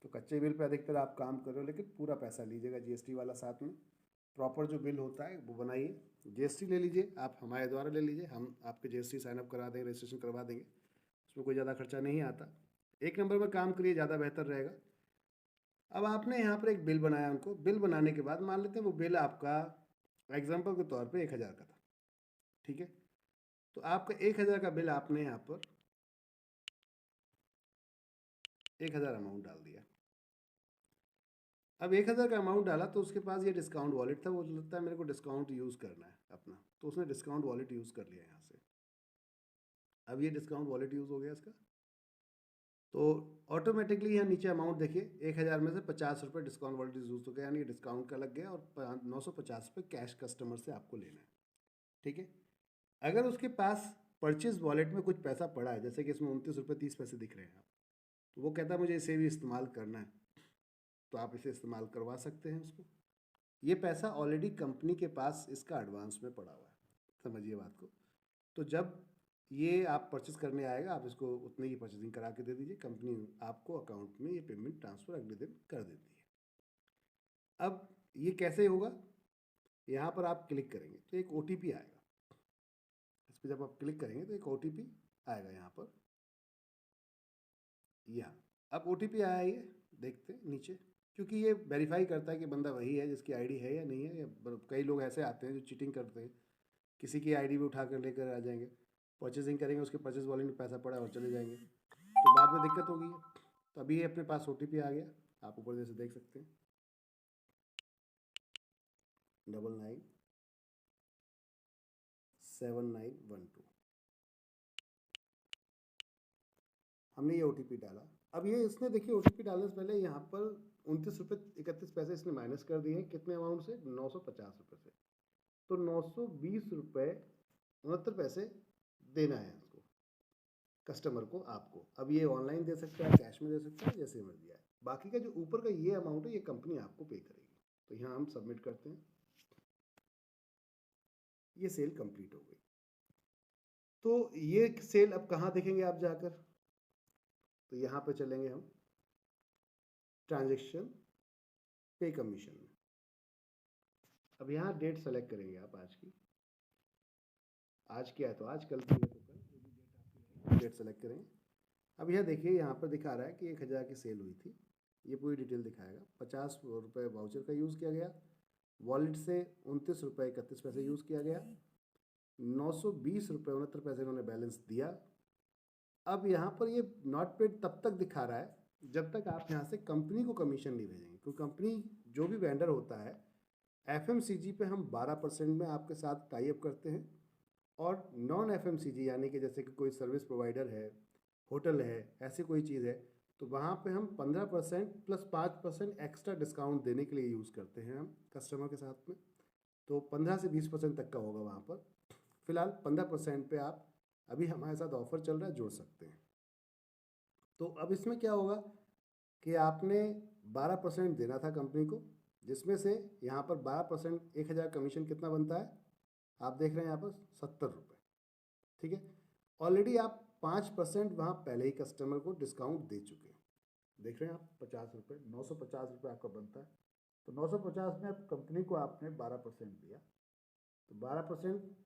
तो कच्चे बिल पे अधिकतर आप काम कर रहे हो। लेकिन पूरा पैसा लीजिएगा जीएसटी वाला साथ में, प्रॉपर जो बिल होता है वो बनाइए। जीएसटी ले लीजिए, आप हमारे द्वारा ले लीजिए, हम आपके जीएसटी साइन अप करा देंगे, रजिस्ट्रेशन करवा देंगे, उसमें कोई ज़्यादा खर्चा नहीं आता। एक नंबर में काम करिए, ज़्यादा बेहतर रहेगा। अब आपने यहाँ पर एक बिल बनाया, उनको बिल बनाने के बाद मान लेते हैं वो बिल आपका एग्जाम्पल के तौर पे 1000 का था, ठीक है। तो आपका 1000 का बिल आपने यहाँ पर 1000 अमाउंट डाल दिया। अब 1000 का अमाउंट डाला तो उसके पास ये डिस्काउंट वॉलेट था, वो लगता है मेरे को डिस्काउंट यूज़ करना है अपना, तो उसने डिस्काउंट वॉलेट यूज़ कर लिया यहाँ से। अब ये डिस्काउंट वॉलेट यूज़ हो गया इसका, तो ऑटोमेटिकली यहाँ नीचे अमाउंट देखिए, 1000 में से 50 रुपये डिस्काउंट वॉलेट यूज़ हो गया, यानी डिस्काउंट का लग गया, और 950 रुपये कैश कस्टमर से आपको लेना है, ठीक है। अगर उसके पास परचेज वॉलेट में कुछ पैसा पड़ा है, जैसे कि इसमें 29 रुपये 30 पैसे दिख रहे हैं आप, तो वो कहता है मुझे इसे भी इस्तेमाल करना है, तो आप इसे इस्तेमाल करवा सकते हैं उसको। ये पैसा ऑलरेडी कंपनी के पास इसका एडवांस में पड़ा हुआ है, समझिए बात को। तो जब ये आप परचेस करने आएगा, आप इसको उतने की परचेसिंग करा के दे दीजिए, कंपनी आपको अकाउंट में ये पेमेंट ट्रांसफ़र अगले दिन कर देती है। अब ये कैसे होगा, यहाँ पर आप क्लिक करेंगे तो एक OTP आएगा। इस पर जब आप क्लिक करेंगे तो एक OTP आएगा यहाँ पर, यहाँ अब OTP आया, ये देखते हैं नीचे, क्योंकि ये वेरीफाई करता है कि बंदा वही है जिसकी आईडी है या नहीं है। या कई लोग ऐसे आते हैं जो चीटिंग करते हैं, किसी की आईडी भी उठा कर लेकर आ जाएंगे, परचेजिंग करेंगे, उसके परचेज वॉलेट में पैसा पड़ा और चले जाएंगे, तो बाद में दिक्कत होगी। तो अभी ये अपने पास OTP आ गया, आप ऊपर जैसे देख सकते हैं 997912। हमने ये OTP डाला। अब ये इसने देखिए OTP डालने से पहले यहाँ पर 29 रुपये 31 पैसे इसने माइनस कर दिए हैं, कितने अमाउंट से, 950 रुपये से। तो 920 रुपये 69 पैसे देना है उसको, कस्टमर को, आपको। अब ये ऑनलाइन दे सकते हैं, कैश में दे सकते हैं, जैसे मर्जी आए। बाकी का जो ऊपर का ये अमाउंट है ये कंपनी आपको पे करेगी। तो यहाँ हम सबमिट करते हैं, ये सेल कंप्लीट हो गई। तो ये सेल अब कहाँ देखेंगे आप जाकर, तो यहाँ पे चलेंगे हम ट्रांजेक्शन पे कमीशन में। अब यहाँ डेट सेलेक्ट करेंगे आप, आज की, आज क्या है तो आज, कल की है तो कल, जो भी डेट आपकी डेट सेलेक्ट करेंगे। अब यह देखिए यहाँ पर दिखा रहा है कि 1000 की सेल हुई थी, ये पूरी डिटेल दिखाएगा। 50 रुपये वाउचर का यूज़ किया गया, वॉलेट से 29 रुपये 31 पैसे यूज़ किया गया, 920 रुपये 69 पैसे इन्होंने बैलेंस दिया। अब यहाँ पर ये नॉट पेड तब तक दिखा रहा है जब तक आप यहाँ से कंपनी को कमीशन नहीं भेजेंगे, क्योंकि कंपनी जो भी वेंडर होता है FMCG पे हम 12% में आपके साथ टाई अप करते हैं, और नॉन FMCG यानी कि जैसे कि कोई सर्विस प्रोवाइडर है, होटल है, ऐसी कोई चीज़ है, तो वहाँ पे हम 15% प्लस 5% एक्स्ट्रा डिस्काउंट देने के लिए यूज़ करते हैं हम कस्टमर के साथ में। तो 15 से 20% तक का होगा वहाँ पर। फिलहाल 15% पे आप अभी हमारे साथ ऑफर चल रहा है, जुड़ सकते हैं। तो अब इसमें क्या होगा कि आपने 12% देना था कंपनी को, जिसमें से यहाँ पर 12% 1000 कमीशन कितना बनता है, आप देख रहे हैं यहाँ पर 70 रुपये, ठीक है। ऑलरेडी आप 5% वहाँ पहले ही कस्टमर को डिस्काउंट दे चुके हैं, देख रहे हैं आप, 50 रुपये, 950 रुपये आपका बनता है। तो 950 में अब कंपनी को आपने 12% दिया, तो 12%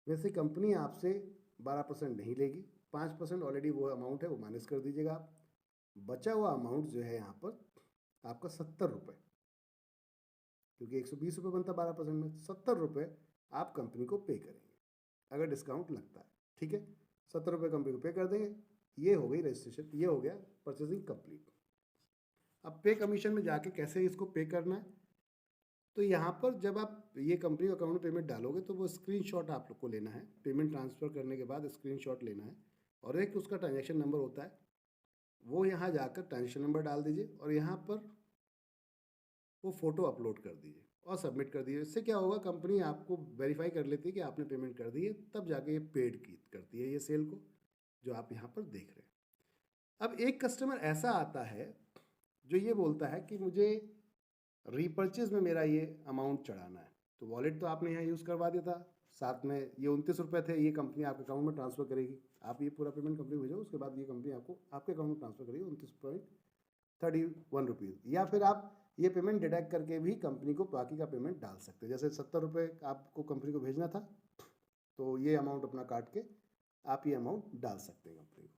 वैसे कंपनी आपसे 12% नहीं लेगी, 5% ऑलरेडी वो अमाउंट है वो माइनस कर दीजिएगा आप। बचा हुआ अमाउंट जो है यहाँ पर आपका 70 रुपये, क्योंकि 120 रुपये बनता 12% में, 70 रुपये आप कंपनी को पे करेंगे अगर डिस्काउंट लगता है, ठीक है। 70 रुपये कंपनी को पे कर देंगे। ये हो गई रजिस्ट्रेशन, ये हो गया परचेजिंग कंप्लीट। अब पे कमीशन में जाके कैसे इसको पे करना है, तो यहाँ पर जब आप ये कंपनी अकाउंट में पेमेंट डालोगे तो वो स्क्रीनशॉट आप लोग को लेना है, पेमेंट ट्रांसफ़र करने के बाद स्क्रीनशॉट लेना है, और एक उसका ट्रांजैक्शन नंबर होता है, वो यहाँ जाकर ट्रांजैक्शन नंबर डाल दीजिए और यहाँ पर वो फ़ोटो अपलोड कर दीजिए और सबमिट कर दीजिए। इससे क्या होगा, कंपनी आपको वेरीफाई कर लेती है कि आपने पेमेंट कर दी है, तब जाके ये पेड की करती है ये सेल को, जो आप यहाँ पर देख रहे हैं। अब एक कस्टमर ऐसा आता है जो ये बोलता है कि मुझे रीपर्चेज में मेरा ये अमाउंट चढ़ाना है, तो वॉलेट तो आपने यहाँ यूज़ करवा दिया था, साथ में ये 29 रुपये थे, ये कंपनी आपके अकाउंट में ट्रांसफ़र करेगी। आप ये पूरा पेमेंट कंपनी भेजो, उसके बाद ये कंपनी आपको आपके अकाउंट में ट्रांसफ़र करेगी 29.31 रुपीज़। या फिर आप ये पेमेंट डिडक्ट करके भी कंपनी को बाकी का पेमेंट डाल सकते हैं। जैसे 70 रुपये आपको कंपनी को भेजना था, तो ये अमाउंट अपना काट के आप ये अमाउंट डाल सकते हैं कंपनी को।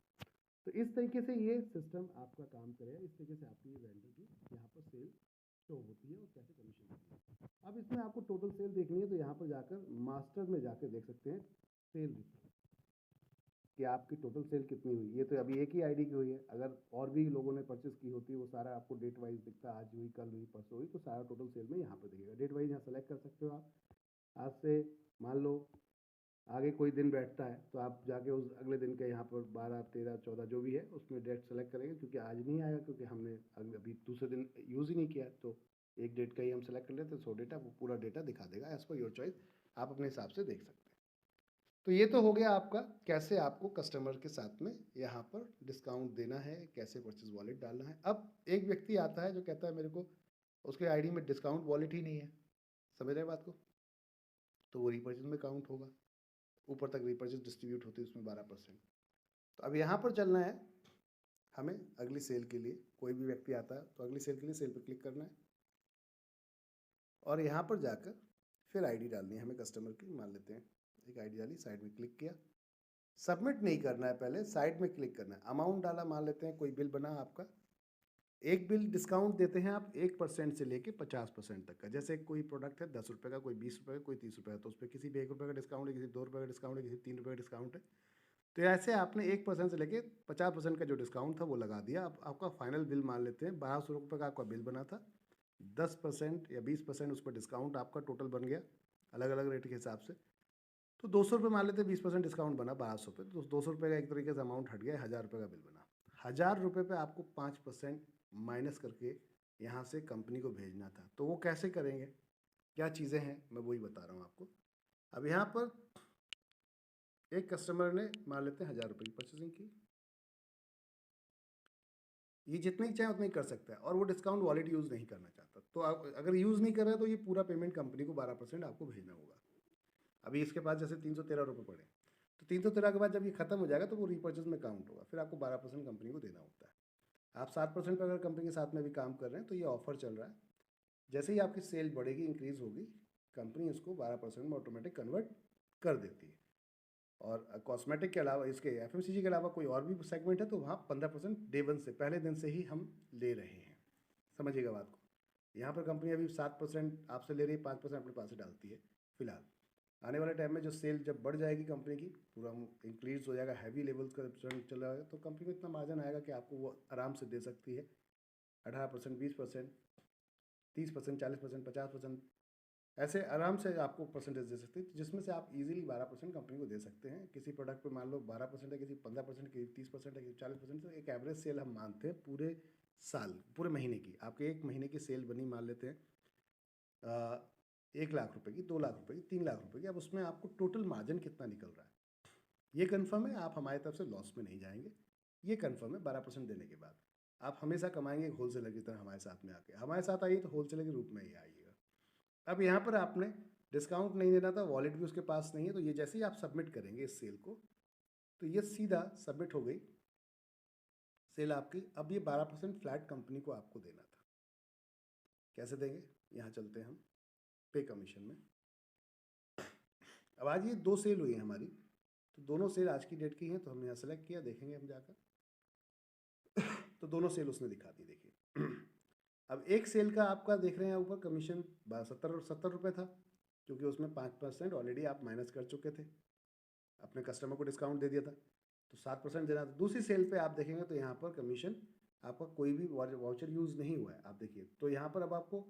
तो इस तरीके से ये सिस्टम आपका काम करेगा, इस तरीके से आपकी ये वेंडर की यहाँ पर सेल शो होती है और कैसे कमीशन होती है। अब इसमें आपको टोटल सेल देखनी है, तो यहाँ पर जाकर मास्टर में जाकर देख सकते हैं सेल रिपोर्ट कि आपकी टोटल सेल कितनी हुई। ये तो अभी एक ही आईडी की हुई है, अगर और भी लोगों ने परचेस की होती है वो सारा आपको डेट वाइज दिखता है, आज हुई, कल हुई, परसों हुई, तो सारा टोटल सेल में यहाँ पर दिखेगा। डेट वाइज यहाँ सेलेक्ट कर सकते हो आप। आज से मान लो आगे कोई दिन बैठता है तो आप जाके उस अगले दिन के यहाँ पर 12, 13, 14 जो भी है उसमें डेट सेलेक्ट करेंगे, क्योंकि आज नहीं आएगा क्योंकि हमने अभी दूसरे दिन यूज़ ही नहीं किया, तो एक डेट का ही हम सेलेक्ट कर लेते हैं। 100 डेटा वो पूरा डेटा दिखा देगा, एज़ पर योर चॉइस, आप अपने हिसाब से देख सकते हैं। तो ये तो हो गया आपका कैसे आपको कस्टमर के साथ में यहाँ पर डिस्काउंट देना है, कैसे परचेज वॉलेट डालना है। अब एक व्यक्ति आता है जो कहता है मेरे को उसके आईडी में डिस्काउंट वॉलेट ही नहीं है, समझ रहे हैं बात को, तो वो रीपर्चेज में काउंट होगा, ऊपर तक रीपर्चेज डिस्ट्रीब्यूट होती है उसमें 12%। तो अब यहाँ पर चलना है हमें अगली सेल के लिए, कोई भी व्यक्ति आता है तो अगली सेल के लिए सेल पर क्लिक करना है और यहाँ पर जाकर फिर आईडी डालनी है हमें कस्टमर की, मान लेते हैं एक आईडी डाली, साइड में क्लिक किया, सबमिट नहीं करना है, पहले साइड में क्लिक करना है, अमाउंट डाला, मान लेते हैं कोई बिल बना आपका, एक बिल डिस्काउंट देते हैं आप 1% से लेके 50% तक का, जैसे कोई प्रोडक्ट है 10 रुपये का, कोई 20 रुपये का, कोई 30 रुपये का, तो उस पर किसी पे 1 रुपये का डिस्काउंट है, किसी 2 रुपये का डिस्काउंट है, किसी 3 रुपये का डिस्काउंट है। तो ऐसे आपने 1% से लेके 50% का जो डिस्काउंट था वो लगा दिया। अब आपका फाइनल बिल मान लेते हैं 1200 रुपये का आपका बिल बना था, 10% या 20% उस पर डिस्काउंट आपका टोटल बन गया अलग अलग रेट के हिसाब से, तो 200 रुपये मान लेते हैं, 20% डिस्काउंट बना 1200 पे, तो 200 रुपये का एक तरीके से अमाउंट हट गया, 1000 रुपये का बिल बना। 1000 रुपये पे आपको 5% माइनस करके यहाँ से कंपनी को भेजना था, तो वो कैसे करेंगे, क्या चीज़ें हैं, मैं वही बता रहा हूँ आपको। अब यहाँ पर एक कस्टमर ने मान लेते हैं 1000 रुपये की परचेसिंग की, ये जितनी चाहे उतनी कर सकता है और वो डिस्काउंट वॉलेट यूज़ नहीं करना चाहता, तो आप अगर यूज़ नहीं कर रहे हैं तो ये पूरा पेमेंट कंपनी को 12% आपको भेजना होगा। अभी इसके पास जैसे 313 रुपये पड़े, तो 313 के बाद जब ये खत्म हो जाएगा तो वो रीपर्चेज में काउंट होगा, फिर आपको 12% कंपनी को देना होता है। आप 7% पर अगर कंपनी के साथ में भी काम कर रहे हैं तो ये ऑफर चल रहा है, जैसे ही आपकी सेल बढ़ेगी, इंक्रीज़ होगी, कंपनी उसको 12% में ऑटोमेटिक कन्वर्ट कर देती है। और कॉस्मेटिक के अलावा, इसके एफएमसीजी के अलावा कोई और भी सेगमेंट है तो वहाँ 15% डे वन से, पहले दिन से ही हम ले रहे हैं, समझिएगा बात को। यहाँ पर कंपनी अभी 7% आपसे ले रही है, 5% अपने पास से डालती है फिलहाल। आने वाले टाइम में जो सेल जब बढ़ जाएगी कंपनी की, पूरा इंक्रीज हो जाएगा, हैवी लेवल का चल रहा है, तो कंपनी को इतना मार्जिन आएगा कि आपको वो आराम से दे सकती है 18%, 20%, 30%, 40%, 50%, ऐसे आराम से आपको परसेंटेज दे सकती है, जिसमें से आप इजीली 12% कंपनी को दे सकते हैं। किसी प्रोडक्ट पे मान लो 12% है, किसी 15%, किसी 30% है, किसी 40%, तो एक एवरेज सेल हम मानते हैं पूरे साल, पूरे महीने की। आपके एक महीने की सेल बनी मान लेते हैं 1 लाख रुपए की, 2 लाख रुपए की, 3 लाख रुपए की, अब उसमें आपको टोटल मार्जिन कितना निकल रहा है ये कन्फर्म है, आप हमारी तरफ से लॉस में नहीं जाएंगे, ये कन्फर्म है। 12% देने के बाद आप हमेशा कमाएंगे होलसेलर की तरह, हमारे साथ में आके, हमारे साथ आइए तो होलसेलर के रूप में ही आइएगा। अब यहाँ पर आपने डिस्काउंट नहीं देना था, वॉलेट भी उसके पास नहीं है, तो ये जैसे ही आप सबमिट करेंगे इस सेल को, तो ये सीधा सबमिट हो गई सेल आपकी। अब ये 12% फ्लैट कंपनी को आपको देना था, कैसे देंगे, यहाँ चलते हैं हम पे कमीशन में। अब आज ये 2 सेल हुई है हमारी, तो दोनों सेल आज की डेट की हैं, तो हमने यहाँ सेलेक्ट किया, देखेंगे हम जाकर, तो दोनों सेल उसने दिखा दी, देखिए। अब एक सेल का आपका देख रहे हैं ऊपर कमीशन 70 रुपये था, क्योंकि उसमें 5% ऑलरेडी आप माइनस कर चुके थे, अपने कस्टमर को डिस्काउंट दे दिया था, तो 7% देना था। दूसरी सेल पे आप देखेंगे तो यहाँ पर कमीशन आपका कोई भी वाउचर यूज़ नहीं हुआ है, आप देखिए, तो यहाँ पर अब आपको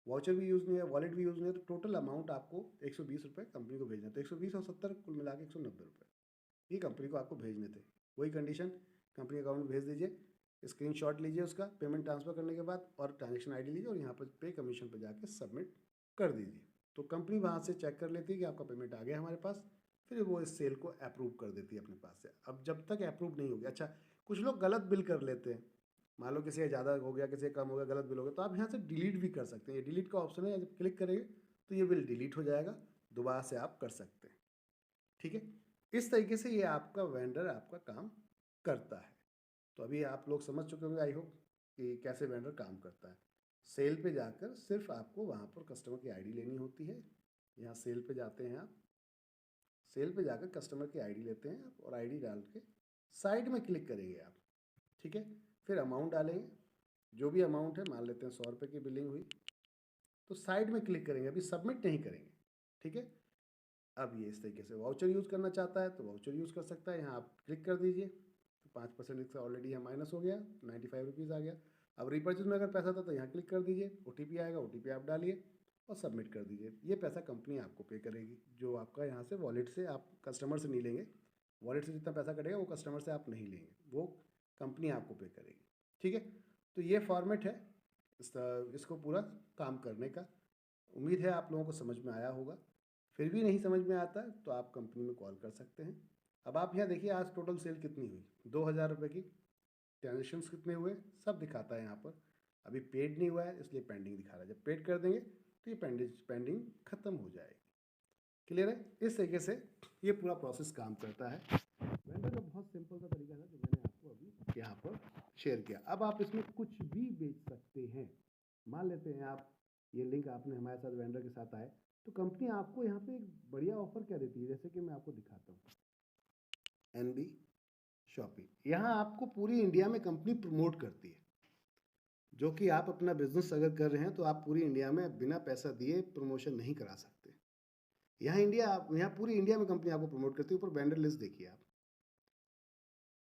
वाउचर भी यूज़ नहीं है, वॉलेट भी यूज़ नहीं है, तो टोटल अमाउंट आपको 120 रुपये कंपनी को भेजना, तो 120 और 70 कुल मिला के 190 रुपये ये कंपनी को आपको भेजने थे। वही कंडीशन, कंपनी अकाउंट में भेज दीजिए, स्क्रीनशॉट लीजिए उसका पेमेंट ट्रांसफ़र करने के बाद, और ट्रांजेक्शन आईडी लीजिए और यहाँ पर पे कमीशन पर जाके सबमिट कर दीजिए, तो कंपनी वहाँ से चेक कर लेती है कि आपका पेमेंट आ गया हमारे पास, फिर वो इस सेल को अप्रूव कर देती है अपने पास से। अब जब तक अप्रूव नहीं होगी, अच्छा कुछ लोग गलत बिल कर लेते हैं, मान लो किसी का ज़्यादा हो गया, किसी का कम हो गया, गलत बिल हो गया, तो आप यहाँ से डिलीट भी कर सकते हैं, ये डिलीट का ऑप्शन है, जब क्लिक करेंगे तो ये बिल डिलीट हो जाएगा, दोबारा से आप कर सकते हैं, ठीक है। इस तरीके से ये आपका वेंडर आपका काम करता है। तो अभी आप लोग समझ चुके होंगे आई होप कि कैसे वेंडर काम करता है। सेल पे जाकर सिर्फ आपको वहाँ पर कस्टमर की आईडी लेनी होती है, यहाँ सेल पे जाते हैं आप, सेल पे जाकर कस्टमर की आईडी लेते हैं आप और आईडी डाल के साइड में क्लिक करेंगे आप, ठीक है। फिर अमाउंट डालेंगे, जो भी अमाउंट है, मान लेते हैं 100 रुपये की बिलिंग हुई, तो साइड में क्लिक करेंगे, अभी सबमिट नहीं करेंगे, ठीक है। अब ये इस तरीके से वाउचर यूज़ करना चाहता है तो वाउचर यूज़ कर सकता है, यहाँ आप क्लिक कर दीजिए, तो 5% इसका ऑलरेडी यहाँ माइनस हो गया, 95 रुपीज़ आ गया। अब रीपर्चेज में अगर पैसा था तो यहाँ क्लिक कर दीजिए, OTP आएगा, OTP आप डालिए और सबमिट कर दीजिए, ये पैसा कंपनी आपको पे करेगी, जो आपका यहाँ से वॉलेट से, आप कस्टमर से नहीं लेंगे, वॉलेट से जितना पैसा कटेगा वो कस्टमर से आप नहीं लेंगे, वो कंपनी आपको पे करेगी, ठीक है। तो ये फॉर्मेट है इसको पूरा काम करने का। उम्मीद है आप लोगों को समझ में आया होगा, फिर भी नहीं समझ में आता है तो आप कंपनी में कॉल कर सकते हैं। अब आप यहाँ देखिए आज टोटल सेल कितनी हुई, 2000 रुपये की, ट्रांजेक्शन्स कितने हुए सब दिखाता है यहाँ पर। अभी पेड नहीं हुआ है इसलिए पेंडिंग दिखा रहा है। जब पेड कर देंगे तो ये पेंडिंग खत्म हो जाएगी। क्लियर है? इस तरीके से ये पूरा प्रोसेस काम करता है। वेंडर का बहुत सिंपल सा तरीका था जो मैंने आपको अभी यहाँ पर शेयर किया। अब आप इसमें कुछ भी बेच सकते हैं। मान लेते हैं आप ये लिंक आपने हमारे साथ वेंडर के साथ आए तो कंपनी आपको यहाँ पे एक बढ़िया ऑफर क्या देती है, जैसे कि मैं आपको दिखाता हूँ NB शॉपिंग। यहाँ आपको पूरी इंडिया में कंपनी प्रमोट करती है, जो कि आप अपना बिजनेस अगर कर रहे हैं तो आप पूरी इंडिया में बिना पैसा दिए प्रमोशन नहीं करा सकते। यहाँ पूरी इंडिया में कंपनी आपको प्रमोट करती है। ऊपर वेंडर लिस्ट देखिए आप।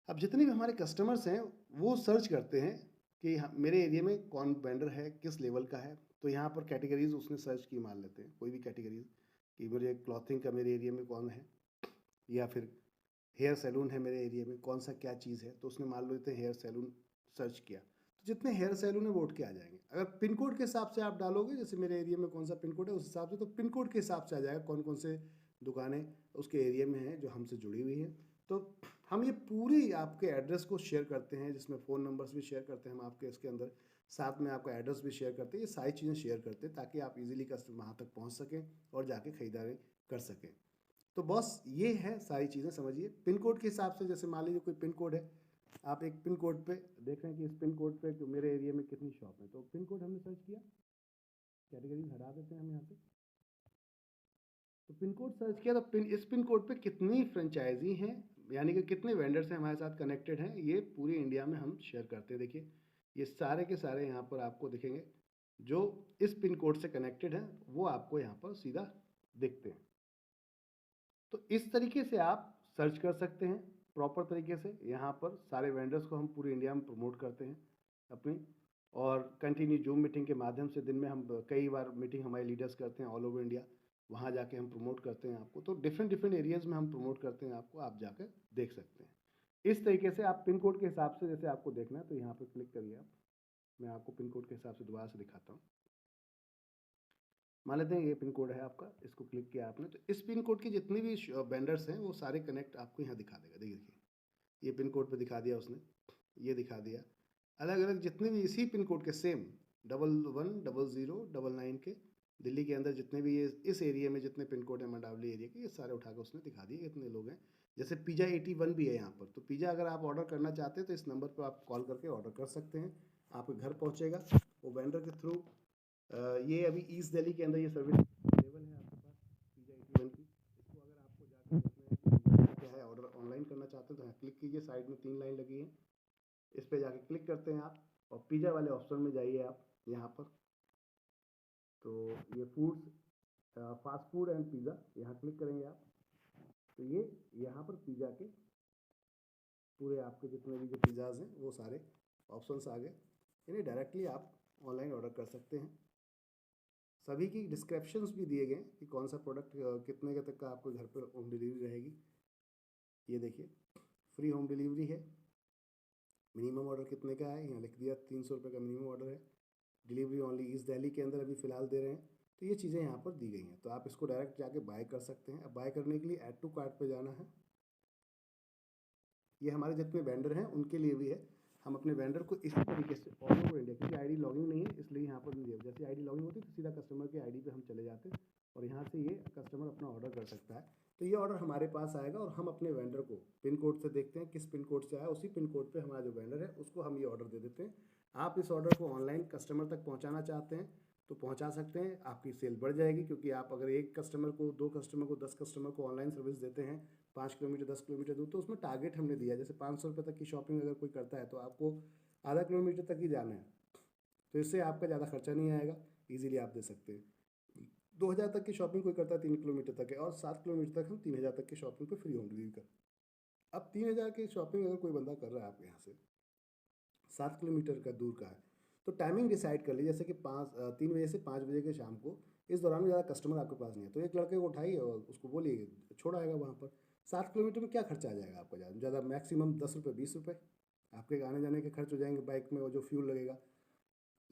अब जितने भी हमारे कस्टमर्स हैं वो सर्च करते हैं कि मेरे एरिया में कौन वेंडर है, किस लेवल का है। तो यहाँ पर कैटेगरीज उसने सर्च की, मान लेते हैं कोई भी कैटेगरीज कि मुझे क्लॉथिंग का मेरे एरिया में कौन है, या फिर हेयर सैलून है मेरे एरिया में, कौन सा क्या चीज़ है। तो उसने मान लेते हैं हेयर सैलून सर्च किया तो जितने हेयर सैलून है वो उठ के आ जाएंगे। अगर पिन कोड के हिसाब से आप डालोगे, जैसे मेरे एरिया में कौन सा पिन कोड है उस हिसाब से, तो पिन कोड के हिसाब से आ जाएगा कौन कौन से दुकानें उसके एरिया में हैं जो हमसे जुड़ी हुई हैं। तो हम ये पूरी आपके एड्रेस को शेयर करते हैं, जिसमें फ़ोन नंबर्स भी शेयर करते हैं हम आपके इसके अंदर, साथ में आपका एड्रेस भी शेयर करते हैं। ये सारी चीज़ें शेयर करते हैं ताकि आप इजीली कस्टमर वहाँ तक पहुँच सकें और जाके खरीदारी कर सकें। तो बस ये है सारी चीज़ें, समझिए। पिन कोड के हिसाब से, जैसे मान लीजिए कोई पिन कोड है, आप एक पिन कोड पे देख रहे हैं कि इस पिन कोड पे मेरे एरिया में कितनी शॉप है, तो पिन कोड हमने सर्च किया, कैटेगरी हटा देते हैं हम यहाँ से। तो पिन कोड सर्च किया तो इस पिन कोड पे कितनी फ्रेंचाइजी हैं, यानी कि कितने वेंडर्स हैं हमारे साथ कनेक्टेड हैं, ये पूरी इंडिया में हम शेयर करते हैं। देखिए ये सारे के सारे यहाँ पर आपको दिखेंगे जो इस पिन कोड से कनेक्टेड हैं, वो आपको यहाँ पर सीधा दिखते हैं। तो इस तरीके से आप सर्च कर सकते हैं प्रॉपर तरीके से। यहाँ पर सारे वेंडर्स को हम पूरी इंडिया में प्रमोट करते हैं अपनी, और कंटिन्यू जूम मीटिंग के माध्यम से दिन में हम कई बार मीटिंग हमारे लीडर्स करते हैं ऑल ओवर इंडिया, वहाँ जाके हम प्रमोट करते हैं आपको। तो डिफरेंट एरियाज़ में हम प्रमोट करते हैं आपको, आप जाकर देख सकते हैं। इस तरीके से आप पिन कोड के हिसाब से जैसे आपको देखना है तो यहाँ पर क्लिक करिए आप। मैं आपको पिन कोड के हिसाब से दोबारा से दिखाता हूँ। मान लेते हैं ये पिन कोड है आपका, इसको क्लिक किया आपने तो इस पिन कोड के जितने भी वेंडर्स हैं वो सारे कनेक्ट आपको यहाँ दिखा देगा। देखिए ये पिन कोड पे दिखा दिया उसने, ये दिखा दिया। अलग अलग जितने भी इसी पिन कोड के सेम 110099 के दिल्ली के अंदर जितने भी ये इस एरिया में जितने पिन कोड है मंडावली एरिया के, ये सारे उठा के उसने दिखा दिए कितने लोग हैं। जैसे पिज़्ज़ा 81 भी है यहाँ पर, तो पिज़्ज़ा अगर आप ऑर्डर करना चाहते हैं तो इस नंबर पर आप कॉल करके ऑर्डर कर सकते हैं, आपके घर पहुँचेगा वो वेंडर के थ्रू। ये अभी ईस्ट दिल्ली के अंदर ये सर्विस अवेलेबल है आपके पास पिज़्ज़ा 81 की। इसको अगर आपको जाकर देखना है क्या है, ऑर्डर ऑनलाइन करना चाहते हैं तो यहाँ क्लिक कीजिए, साइड में 3 लाइन लगी है, इस पर जाके क्लिक करते हैं आप और पिज़्ज़ा वाले ऑप्शन में जाइए आप यहाँ पर। तो ये foods, fast food and pizza, यहाँ क्लिक करेंगे आप तो ये यहाँ पर पिज़्ज़ा के पूरे आपके जितने भी जो पिज़्ज़ाज़ हैं वो सारे ऑप्शंस आ गए। इन्हें डायरेक्टली आप ऑनलाइन ऑर्डर कर सकते हैं। सभी की डिस्क्रिप्शंस भी दिए गए कि कौन सा प्रोडक्ट कितने के तक का आपको घर पर होम डिलीवरी रहेगी। ये देखिए फ्री होम डिलीवरी है। मिनिमम ऑर्डर कितने का है, यहाँ लिख दिया 300 रुपये का मिनिमम ऑर्डर है। डिलीवरी ओनली ईस्ट दिल्ली के अंदर अभी फ़िलहाल दे रहे हैं। तो ये चीज़ें यहाँ पर दी गई हैं, तो आप इसको डायरेक्ट जाके बाय कर सकते हैं। अब बाय करने के लिए ऐड टू कार्ट पे जाना है। ये हमारे जितने वेंडर हैं उनके लिए भी है। हम अपने वेंडर को इसी तरीके से ऑल ओवर इंडिया, क्योंकि आईडी लॉगिंग नहीं है इसलिए यहाँ पर नहीं है। जैसे आईडी लॉगिंग होती है तो सीधा कस्टमर के आईडी पे हम चले जाते हैं और यहाँ से ये कस्टमर अपना ऑर्डर कर सकता है। तो ये ऑर्डर हमारे पास आएगा और हम अपने वेंडर को पिन कोड से देखते हैं किस पिन कोड से आया, उसी पिन कोड पर हमारा जो वेंडर है उसको हम ये ऑर्डर दे देते हैं। आप इस ऑर्डर को ऑनलाइन कस्टमर तक पहुँचाना चाहते हैं तो पहुंचा सकते हैं, आपकी सेल बढ़ जाएगी। क्योंकि आप अगर एक कस्टमर को, 2 कस्टमर को, 10 कस्टमर को ऑनलाइन सर्विस देते हैं 5 किलोमीटर 10 किलोमीटर दूर, तो उसमें टारगेट हमने दिया जैसे 500 रुपये तक की शॉपिंग अगर कोई करता है तो आपको आधा किलोमीटर तक ही जाना है, तो इससे आपका ज़्यादा खर्चा नहीं आएगा, ईजिली आप दे सकते हैं। 2000 तक की शॉपिंग कोई करता है 3 किलोमीटर तक है, और 7 किलोमीटर तक हम 3000 तक की शॉपिंग पर फ्री होम डिलीवरी कर। अब 3000 की शॉपिंग अगर कोई बंदा कर रहा है आपके यहाँ से 7 किलोमीटर का दूर का है, तो टाइमिंग डिसाइड कर लीजिए जैसे कि 3 बजे से 5 बजे के शाम को, इस दौरान में ज़्यादा कस्टमर आपके पास नहीं है, तो एक लड़के को उठाइए और उसको बोलिए छोड़ आएगा वहाँ पर। 7 किलोमीटर में क्या खर्चा आ जाएगा आपका, ज़्यादा ज़्यादा मैक्सिमम 10 रुपये 20 रुपये आपके आने जाने के खर्च हो जाएंगे बाइक में, और जो फ्यूल लगेगा।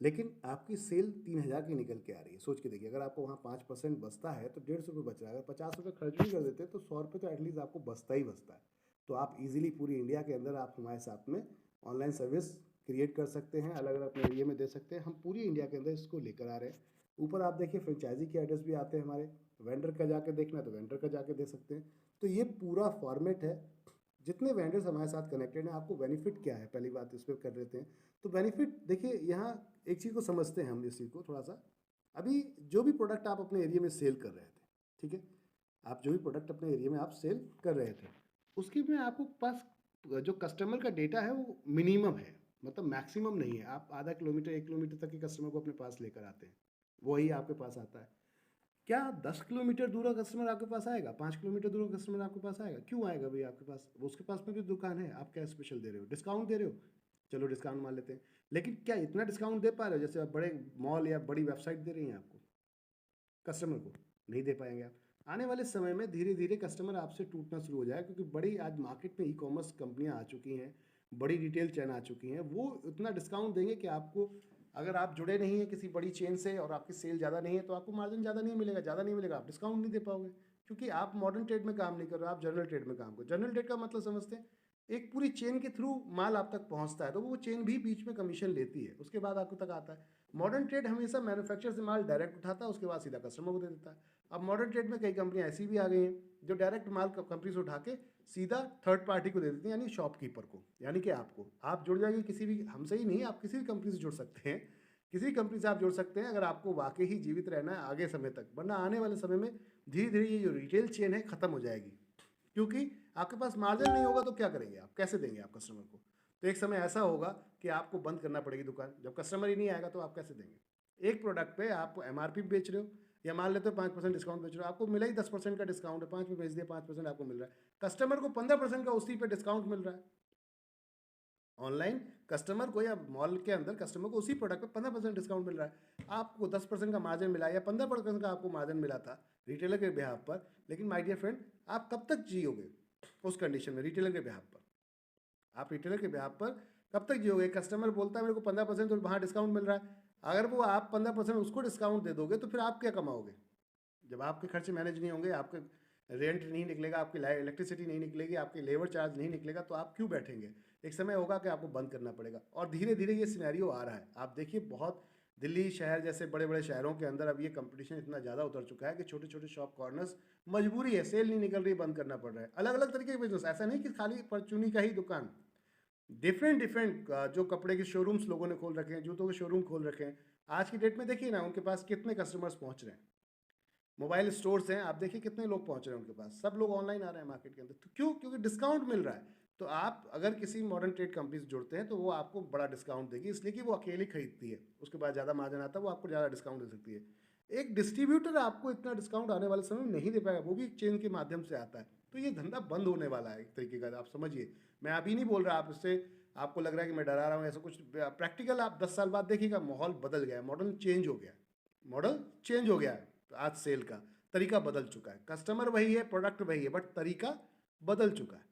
लेकिन आपकी सेल 3000 की निकल के आ रही है। सोच के देखिए, अगर आपको वहाँ 5% बचता है तो 150 रुपये बच रहा है। अगर 50 रुपये खर्च भी कर देते हैं तो 100 रुपये तो एटलीस्ट आपको बचता ही बचता है। तो आप इजीली पूरी इंडिया के अंदर आप हमारे साथ में ऑनलाइन सर्विस क्रिएट कर सकते हैं, अलग अलग अपने एरिया में दे सकते हैं। हम पूरी इंडिया के अंदर इसको लेकर आ रहे हैं। ऊपर आप देखिए फ्रेंचाइजी के एड्रेस भी आते हैं हमारे, वेंडर का जाके देखना है तो वेंडर का जाके दे सकते हैं। तो ये पूरा फॉर्मेट है। जितने वेंडर्स हमारे साथ कनेक्टेड हैं, आपको बेनिफिट क्या है पहली बात इस पर कर लेते हैं। तो बेनिफिट देखिए, यहाँ एक चीज़ को समझते हैं हम, इस चीज़ को थोड़ा सा। अभी जो भी प्रोडक्ट आप अपने एरिया में सेल कर रहे थे, ठीक है, आप जो भी प्रोडक्ट अपने एरिया में आप सेल कर रहे थे, उसके में आपको पास जो कस्टमर का डेटा है वो मिनिमम है, मतलब मैक्सिमम नहीं है। आप आधा किलोमीटर 1 किलोमीटर तक के कस्टमर को अपने पास लेकर आते हैं, वही आपके पास आता है। क्या 10 किलोमीटर दूर का कस्टमर आपके पास आएगा? 5 किलोमीटर दूर का कस्टमर आपके पास आएगा? क्यों आएगा भाई आपके पास? वो उसके पास में भी दुकान है, आप क्या स्पेशल दे रहे हो? डिस्काउंट दे रहे हो, चलो डिस्काउंट मान लेते हैं। लेकिन क्या इतना डिस्काउंट दे पा रहे हो जैसे आप बड़े मॉल या बड़ी वेबसाइट दे रही हैं आपको कस्टमर को? नहीं दे पाएंगे आप। आने वाले समय में धीरे धीरे कस्टमर आपसे टूटना शुरू हो जाएगा, क्योंकि बड़ी आज मार्केट में ई कॉमर्स कंपनियां आ चुकी हैं, बड़ी रिटेल चेन आ चुकी हैं। वो इतना डिस्काउंट देंगे कि आपको, अगर आप जुड़े नहीं हैं किसी बड़ी चेन से और आपकी सेल ज़्यादा नहीं है, तो आपको मार्जिन ज़्यादा नहीं मिलेगा, ज़्यादा नहीं मिलेगा, आप डिस्काउंट नहीं दे पाओगे। क्योंकि आप मॉडर्न ट्रेड में काम नहीं कर रहे हो, आप जनरल ट्रेड में काम करो। जनरल ट्रेड का मतलब समझते हैं, एक पूरी चेन के थ्रू माल आप तक पहुंचता है, तो वो चेन भी बीच में कमीशन लेती है, उसके बाद आपको तक आता है। मॉडर्न ट्रेड हमेशा मैन्युफैक्चर से माल डायरेक्ट उठाता है, उसके बाद सीधा कस्टमर को दे देता है। अब मॉडर्न ट्रेड में कई कंपनियां ऐसी भी आ गई हैं जो डायरेक्ट माल कंपनी से उठा के सीधा थर्ड पार्टी को दे देती हैं, यानी शॉपकीपर को, यानी कि आपको। आप जुड़ जाइए किसी भी, हमसे ही नहीं, आप किसी भी कंपनी से जुड़ सकते हैं, किसी भी कंपनी से आप जुड़ सकते हैं, अगर आपको वाकई ही जीवित रहना है आगे समय तक। वरना आने वाले समय में धीरे धीरे ये जो रिटेल चेन है खत्म हो जाएगी, क्योंकि आपके पास मार्जिन नहीं होगा तो क्या करेंगे आप, कैसे देंगे आप कस्टमर को? तो एक समय ऐसा होगा कि आपको बंद करना पड़ेगी दुकान, जब कस्टमर ही नहीं आएगा तो आप कैसे देंगे? एक प्रोडक्ट पे आप एमआरपी बेच रहे हो, या मान लेते हो 5% डिस्काउंट बेच रहे हो, आपको मिला ही 10% का डिस्काउंट है, 5 में बेच दिया, 5% आपको मिल रहा है। कस्टमर को 15% का उसी पे डिस्काउंट मिल रहा है। ऑनलाइन कस्टमर को या मॉल के अंदर कस्टमर को उसी प्रोडक्ट पे 15% डिस्काउंट मिल रहा है। आपको 10% का मार्जिन मिला या 15% का आपको मार्जिन मिला था रिटेलर के बिहाफ पर, लेकिन माय डियर फ्रेंड, आप कब तक जियोगे उस कंडीशन में रिटेलर के बिहाफ पर? आप रिटेलर के बिहाफ पर कब तक जियोगे? कस्टमर बोलता है मेरे को 15% तो वहाँ डिस्काउंट मिल रहा है, अगर वो आप 15% उसको डिस्काउंट दे दोगे तो फिर आप क्या कमाओगे? जब आपके खर्चे मैनेज नहीं होंगे, आपके रेंट नहीं निकलेगा, आपकी इलेक्ट्रिसिटी नहीं निकलेगी, आपकी लेबर चार्ज नहीं निकलेगा, तो आप क्यों बैठेंगे? एक समय होगा कि आपको बंद करना पड़ेगा। और धीरे धीरे ये सिनेरियो आ रहा है, आप देखिए। बहुत दिल्ली शहर जैसे बड़े बड़े शहरों के अंदर अब ये कंपटीशन इतना ज़्यादा उतर चुका है कि छोटे छोटे शॉप कॉर्नर्स, मजबूरी है, सेल नहीं निकल रही, बंद करना पड़ रहा है। अलग अलग तरीके के बिजनेस, ऐसा नहीं कि खाली परचूनी का ही दुकान, डिफरेंट डिफरेंट जो कपड़े के शोरूम्स लोगों ने खोल रखे हैं, जूतों के शोरूम खोल रखे हैं। आज की डेट में देखिए ना उनके पास कितने कस्टमर्स पहुंच रहे हैं। मोबाइल स्टोर्स हैं, आप देखिए कितने लोग पहुंच रहे हैं उनके पास, सब लोग ऑनलाइन आ रहे हैं मार्केट के अंदर। तो क्यों? क्योंकि डिस्काउंट मिल रहा है। तो आप अगर किसी मॉडर्न ट्रेड कंपनी से जुड़ते हैं तो वो आपको बड़ा डिस्काउंट देगी, इसलिए कि वो अकेली खरीदती है, उसके बाद ज़्यादा मार्जिन आता है, वो आपको ज़्यादा डिस्काउंट दे सकती है। एक डिस्ट्रीब्यूटर आपको इतना डिस्काउंट आने वाले समय में नहीं दे पाएगा, वो भी एक चेन के माध्यम से आता है। तो ये धंधा बंद होने वाला है एक तरीके का, आप समझिए। मैं अभी नहीं बोल रहा, आप इससे आपको लग रहा है कि मैं डरा रहा हूँ, ऐसा कुछ प्रैक्टिकल। आप 10 साल बाद देखिएगा माहौल बदल गया है, मॉडल चेंज हो गया है, मॉडल चेंज हो गया है। तो आज सेल का तरीका बदल चुका है, कस्टमर वही है, प्रोडक्ट वही है, बट तरीका बदल चुका है।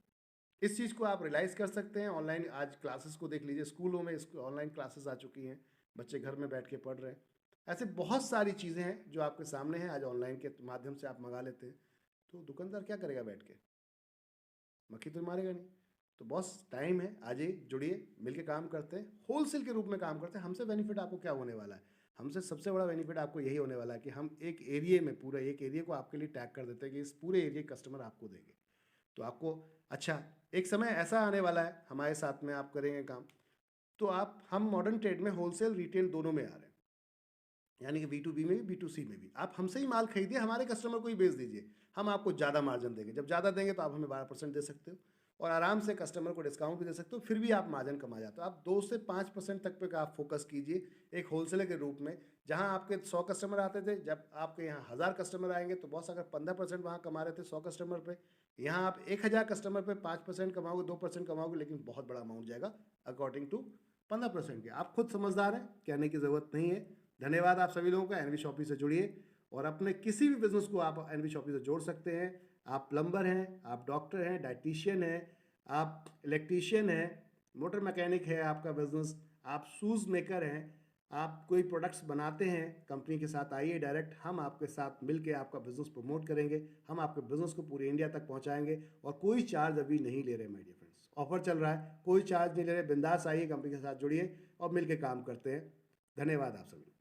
इस चीज़ को आप रियलाइज़ कर सकते हैं। ऑनलाइन आज क्लासेस को देख लीजिए, स्कूलों में ऑनलाइन क्लासेस आ चुकी हैं, बच्चे घर में बैठ के पढ़ रहे हैं। ऐसे बहुत सारी चीज़ें हैं जो आपके सामने हैं, आज ऑनलाइन के माध्यम से आप मंगा लेते हैं। तो दुकानदार क्या करेगा बैठ के? मक्खी तो मारेगा नहीं। तो बॉस टाइम है, आज ही जुड़िए, मिलके काम करते हैं, होलसेल के रूप में काम करते हैं। हमसे बेनिफिट आपको क्या होने वाला है? हमसे सबसे बड़ा बेनिफिट आपको यही होने वाला है कि हम एक एरिया में, पूरा एक एरिया को आपके लिए टैग कर देते हैं कि इस पूरे एरिया के कस्टमर आपको देंगे। तो आपको, अच्छा, एक समय ऐसा आने वाला है हमारे साथ में आप करेंगे काम, तो आप, हम मॉडर्न ट्रेड में होलसेल रिटेल दोनों में आ रहे हैं, यानी कि B2B में भी B2C में भी। आप हमसे ही माल खरीदिए, हमारे कस्टमर को ही बेच दीजिए, हम आपको ज़्यादा मार्जिन देंगे। जब ज़्यादा देंगे तो आप हमें 12% दे सकते हो, और आराम से कस्टमर को डिस्काउंट भी दे सकते हो, फिर भी आप मार्जिन कमा जाते हो। आप 2 से 5% तक पे का आप फोकस कीजिए एक होलसेलर के रूप में। जहां आपके 100 कस्टमर आते थे, जब आपके यहाँ 1000 कस्टमर आएंगे तो बॉस अगर 15% वहाँ कमा रहे थे 100 कस्टमर पे, यहाँ आप 1000 कस्टमर पे 5% कमाओगे, 2% कमाओगे, लेकिन बहुत बड़ा अमाउंट जाएगा अकॉर्डिंग टू 15% के। आप खुद समझदार हैं, कहने की ज़रूरत नहीं है। धन्यवाद आप सभी लोगों का। एनवी शॉपी से जुड़िए और अपने किसी भी बिजनेस को आप एनवी शॉपी से जोड़ सकते हैं। आप प्लम्बर हैं, आप डॉक्टर हैं, डाइटिशियन हैं, आप इलेक्ट्रीशियन हैं, मोटर मैकेनिक है आपका बिजनेस, आप शूज़ मेकर हैं, आप कोई प्रोडक्ट्स बनाते हैं, कंपनी के साथ आइए डायरेक्ट, हम आपके साथ मिलकर आपका बिजनेस प्रमोट करेंगे। हम आपके बिजनेस को पूरे इंडिया तक पहुंचाएंगे और कोई चार्ज अभी नहीं ले रहे माय डियर फ्रेंड्स। ऑफर चल रहा है, कोई चार्ज नहीं ले रहे, बिंदास आइए, कंपनी के साथ जुड़िए और मिलकर काम करते हैं। धन्यवाद आप सभी।